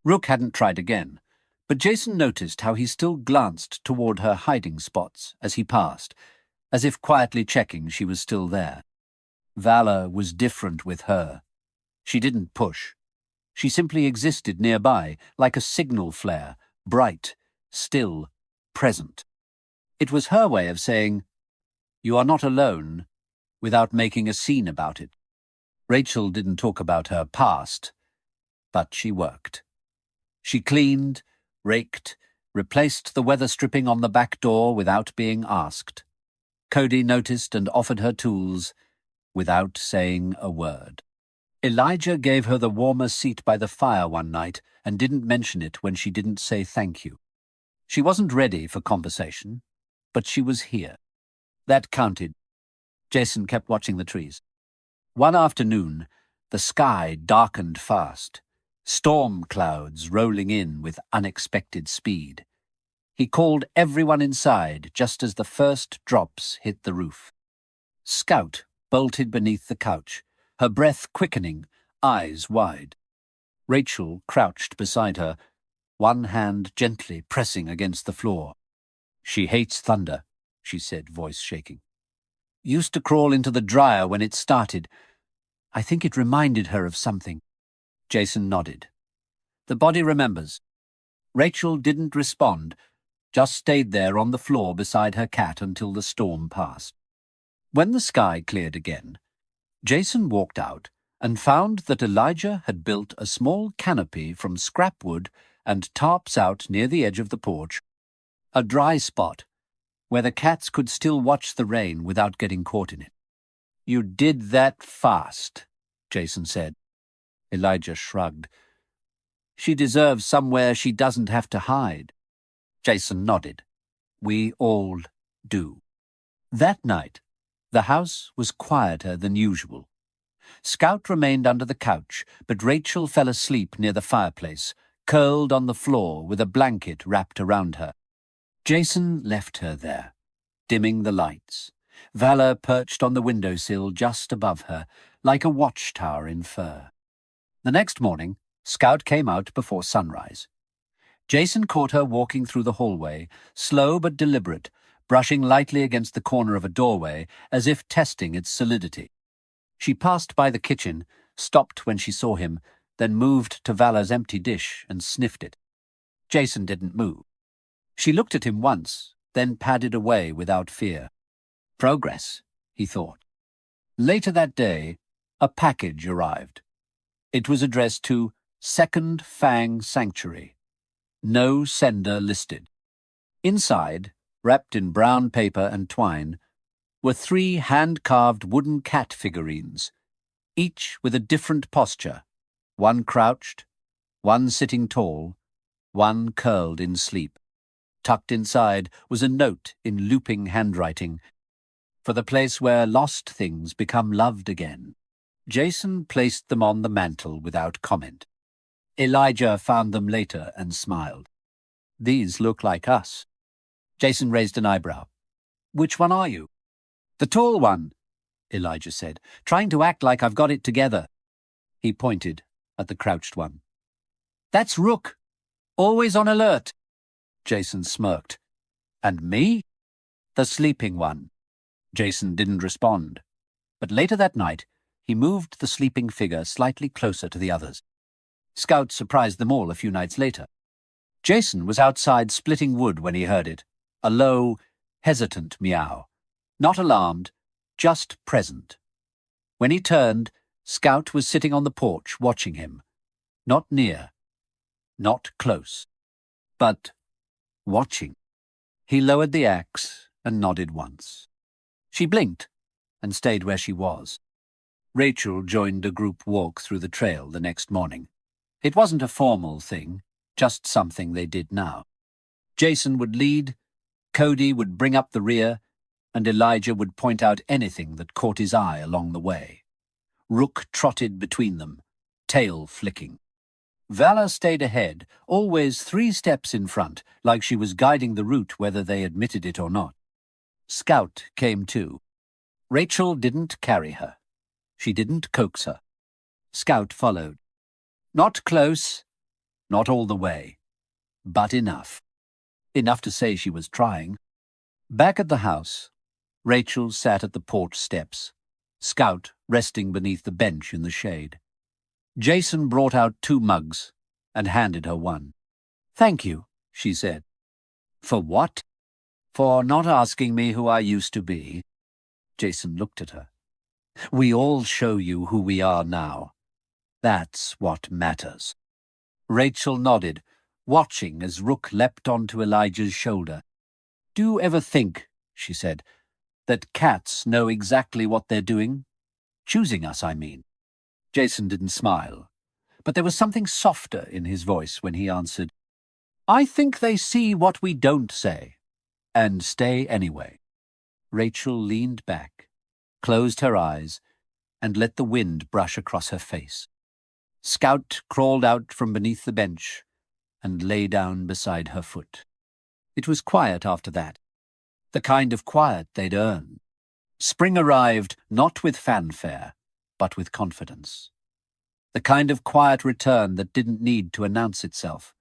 Rook hadn't tried again, but Jason noticed how he still glanced toward her hiding spots as he passed, as if quietly checking she was still there. Valor was different with her. She didn't push. She simply existed nearby, like a signal flare, bright, still, present. It was her way of saying, "You are not alone," without making a scene about it. Rachel didn't talk about her past, but she worked. She cleaned, raked, replaced the weather stripping on the back door without being asked. Cody noticed and offered her tools without saying a word. Elijah gave her the warmer seat by the fire one night and didn't mention it when she didn't say thank you. She wasn't ready for conversation, but she was here. That counted. Jason kept watching the trees. One afternoon, the sky darkened fast, storm clouds rolling in with unexpected speed. He called everyone inside just as the first drops hit the roof. Scout bolted beneath the couch, her breath quickening, eyes wide. Rachel crouched beside her, one hand gently pressing against the floor. "She hates thunder," she said, voice shaking. Used to crawl into the dryer when it started. I think it reminded her of something. Jason nodded. The body remembers. Rachel didn't respond, just stayed there on the floor beside her cat until the storm passed. When the sky cleared again, Jason walked out and found that Elijah had built a small canopy from scrap wood and tarps out near the edge of the porch, a dry spot where the cats could still watch the rain without getting caught in it. "You did that fast," Jason said. Elijah shrugged. "She deserves somewhere she doesn't have to hide." Jason nodded. "We all do." That night, the house was quieter than usual. Scout remained under the couch, but Rachel fell asleep near the fireplace, curled on the floor with a blanket wrapped around her. Jason left her there, dimming the lights. Valor perched on the windowsill just above her, like a watchtower in fur. The next morning, Scout came out before sunrise. Jason caught her walking through the hallway, slow but deliberate, brushing lightly against the corner of a doorway as if testing its solidity. She passed by the kitchen, stopped when she saw him, then moved to Valor's empty dish and sniffed it. Jason didn't move. She looked at him once, then padded away without fear. Progress, he thought. Later that day, a package arrived. It was addressed to Second Fang Sanctuary. No sender listed. Inside, wrapped in brown paper and twine, were 3 hand-carved wooden cat figurines, each with a different posture, one crouched, one sitting tall, one curled in sleep. Tucked inside was a note in looping handwriting, "For the place where lost things become loved again." Jason placed them on the mantel without comment. Elijah found them later and smiled. "These look like us." Jason raised an eyebrow. "Which one are you?" "The tall one," Elijah said, "trying to act like I've got it together." He pointed at the crouched one. "That's Rook, always on alert." Jason smirked. "And me?" "The sleeping one." Jason didn't respond, but later that night he moved the sleeping figure slightly closer to the others. Scout surprised them all a few nights later. Jason was outside splitting wood when he heard it, a low, hesitant meow. Not alarmed, just present. When he turned, Scout was sitting on the porch watching him. Not near, not close, but watching. He lowered the axe and nodded once. She blinked and stayed where she was. Rachel joined a group walk through the trail the next morning. It wasn't a formal thing, just something they did now. Jason would lead, Cody would bring up the rear, and Elijah would point out anything that caught his eye along the way. Rook trotted between them, tail flicking. Valor stayed ahead, always 3 steps in front, like she was guiding the route whether they admitted it or not. Scout came too. Rachel didn't carry her. She didn't coax her. Scout followed. Not close, not all the way, but enough. Enough to say she was trying. Back at the house, Rachel sat at the porch steps, Scout resting beneath the bench in the shade. Jason brought out 2 mugs and handed her one. "Thank you," she said. "For what?" "For not asking me who I used to be." Jason looked at her. "We all show you who we are now. That's what matters." Rachel nodded, watching as Rook leapt onto Elijah's shoulder. "Do you ever think," she said, "that cats know exactly what they're doing? Choosing us, I mean." Jason didn't smile, but there was something softer in his voice when he answered, "I think they see what we don't say, and stay anyway." Rachel leaned back, closed her eyes, and let the wind brush across her face. Scout crawled out from beneath the bench and lay down beside her foot. It was quiet after that, the kind of quiet they'd earned. Spring arrived not with fanfare, but with confidence. The kind of quiet return that didn't need to announce itself.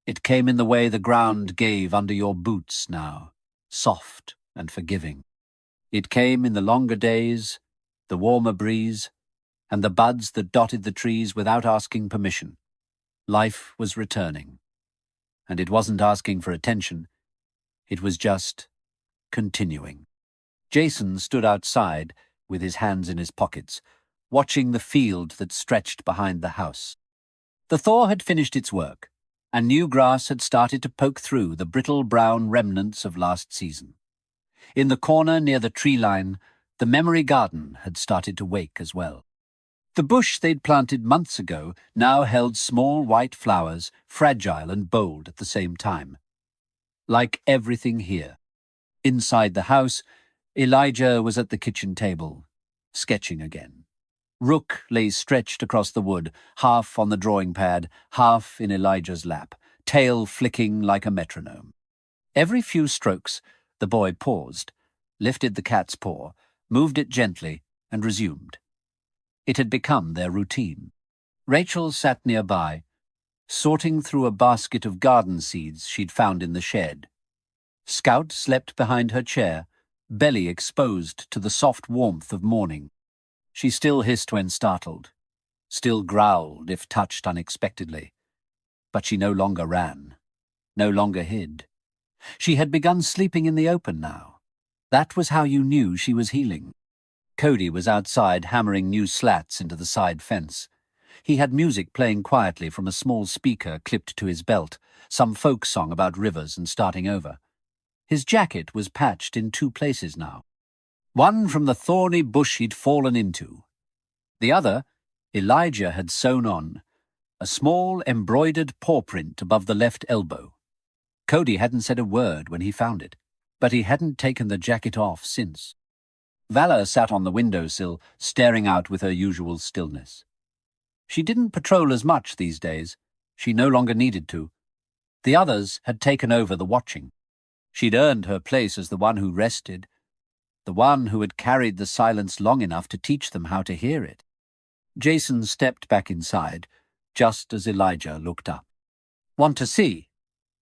It came in the way the ground gave under your boots now, soft and forgiving. It came in the longer days, the warmer breeze, and the buds that dotted the trees without asking permission. Life was returning. And it wasn't asking for attention. It was just continuing. Jason stood outside with his hands in his pockets, watching the field that stretched behind the house. The thaw had finished its work, and new grass had started to poke through the brittle brown remnants of last season. In the corner near the tree line, the memory garden had started to wake as well. The bush they'd planted months ago now held small white flowers, fragile and bold at the same time. Like everything here. Inside the house, Elijah was at the kitchen table, sketching again. Rook lay stretched across the wood, half on the drawing pad, half in Elijah's lap, tail flicking like a metronome. Every few strokes, the boy paused, lifted the cat's paw, moved it gently, and resumed. It had become their routine. Rachel sat nearby, sorting through a basket of garden seeds she'd found in the shed. Scout slept behind her chair, belly exposed to the soft warmth of morning. She still hissed when startled, still growled if touched unexpectedly. But she no longer ran, no longer hid. She had begun sleeping in the open now. That was how you knew she was healing. Cody was outside hammering new slats into the side fence. He had music playing quietly from a small speaker clipped to his belt, some folk song about rivers and starting over. His jacket was patched in 2 places now. One from the thorny bush he'd fallen into. The other, Elijah had sewn on, a small embroidered paw print above the left elbow. Cody hadn't said a word when he found it, but he hadn't taken the jacket off since. Vala sat on the windowsill, staring out with her usual stillness. She didn't patrol as much these days. She no longer needed to. The others had taken over the watching. She'd earned her place as the one who rested, the one who had carried the silence long enough to teach them how to hear it. Jason stepped back inside, just as Elijah looked up. "Want to see?"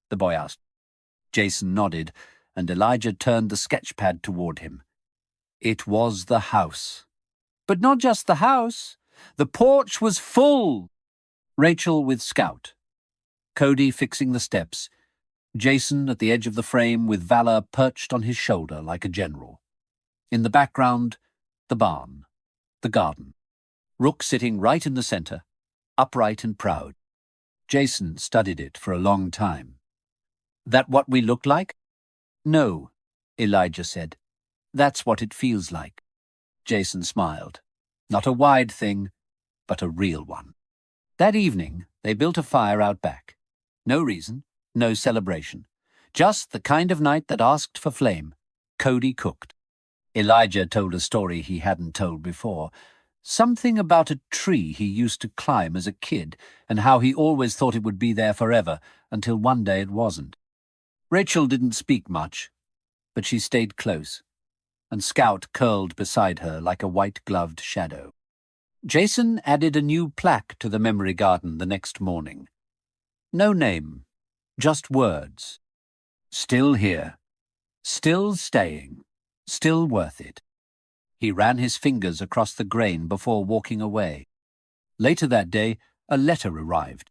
the boy asked. Jason nodded, and Elijah turned the sketchpad toward him. It was the house. But not just the house. The porch was full. Rachel with Scout, Cody fixing the steps, Jason at the edge of the frame with Vala perched on his shoulder like a general. In the background, the barn, the garden. Rook sitting right in the center, upright and proud. Jason studied it for a long time. "That what we look like?" "No," Elijah said. "That's what it feels like." Jason smiled. Not a wide thing, but a real one. That evening, they built a fire out back. No reason, no celebration. Just the kind of night that asked for flame. Cody cooked. Elijah told a story he hadn't told before. Something about a tree he used to climb as a kid, and how he always thought it would be there forever, until one day it wasn't. Rachel didn't speak much, but she stayed close, and Scout curled beside her like a white-gloved shadow. Jason added a new plaque to the memory garden the next morning. No name, just words. Still here, still staying, still worth it. He ran his fingers across the grain before walking away. Later that day, a letter arrived.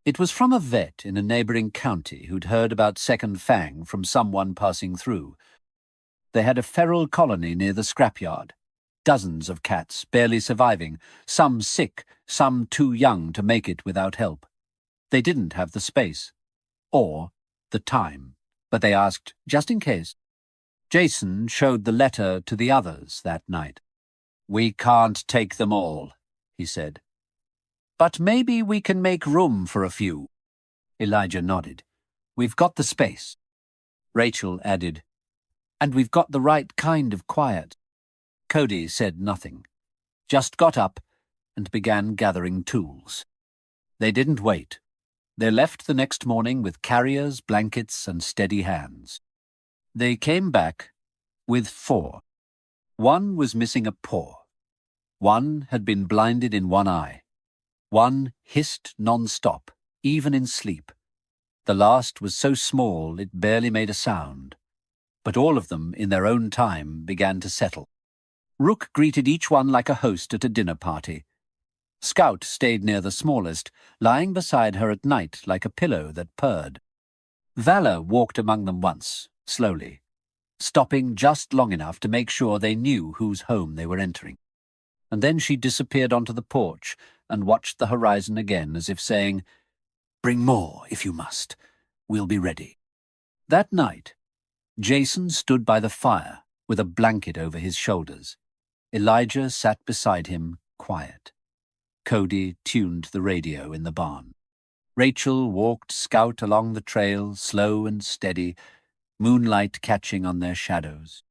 It was from a vet in a neighboring county who'd heard about Second Fang from someone passing through. They had a feral colony near the scrapyard. Dozens of cats barely surviving, some sick, some too young to make it without help. They didn't have the space, or the time, but they asked just in case. Jason showed the letter to the others that night. "We can't take them all," he said. "But maybe we can make room for a few." Elijah nodded. "We've got the space." Rachel added, "And we've got the right kind of quiet." Cody said nothing, just got up and began gathering tools. They didn't wait. They left the next morning with carriers, blankets, and steady hands. They came back with 4. One was missing a paw. One had been blinded in one eye. One hissed non-stop, even in sleep. The last was so small it barely made a sound. but all of them, in their own time, began to settle. Rook greeted each one like a host at a dinner party. Scout stayed near the smallest, lying beside her at night like a pillow that purred. Valor walked among them once, slowly, stopping just long enough to make sure they knew whose home they were entering. And then she disappeared onto the porch and watched the horizon again, as if saying, "Bring more, if you must. We'll be ready." That night, Jason stood by the fire with a blanket over his shoulders. Elijah sat beside him, quiet. Cody tuned the radio in the barn. Rachel walked Scout along the trail, slow and steady, moonlight catching on their shadows.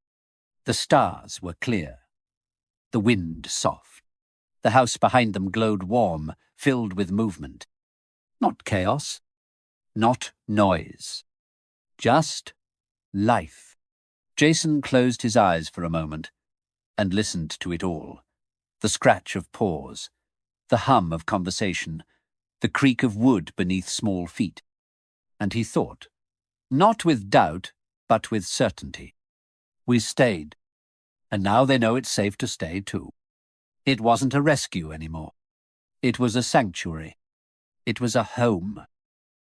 The stars were clear, the wind soft. The house behind them glowed warm, filled with movement. Not chaos, not noise, just life. Jason closed his eyes for a moment and listened to it all. The scratch of paws, the hum of conversation, the creak of wood beneath small feet. And he thought, not with doubt, but with certainty. We stayed, and now they know it's safe to stay too. It wasn't a rescue anymore. It was a sanctuary. It was a home.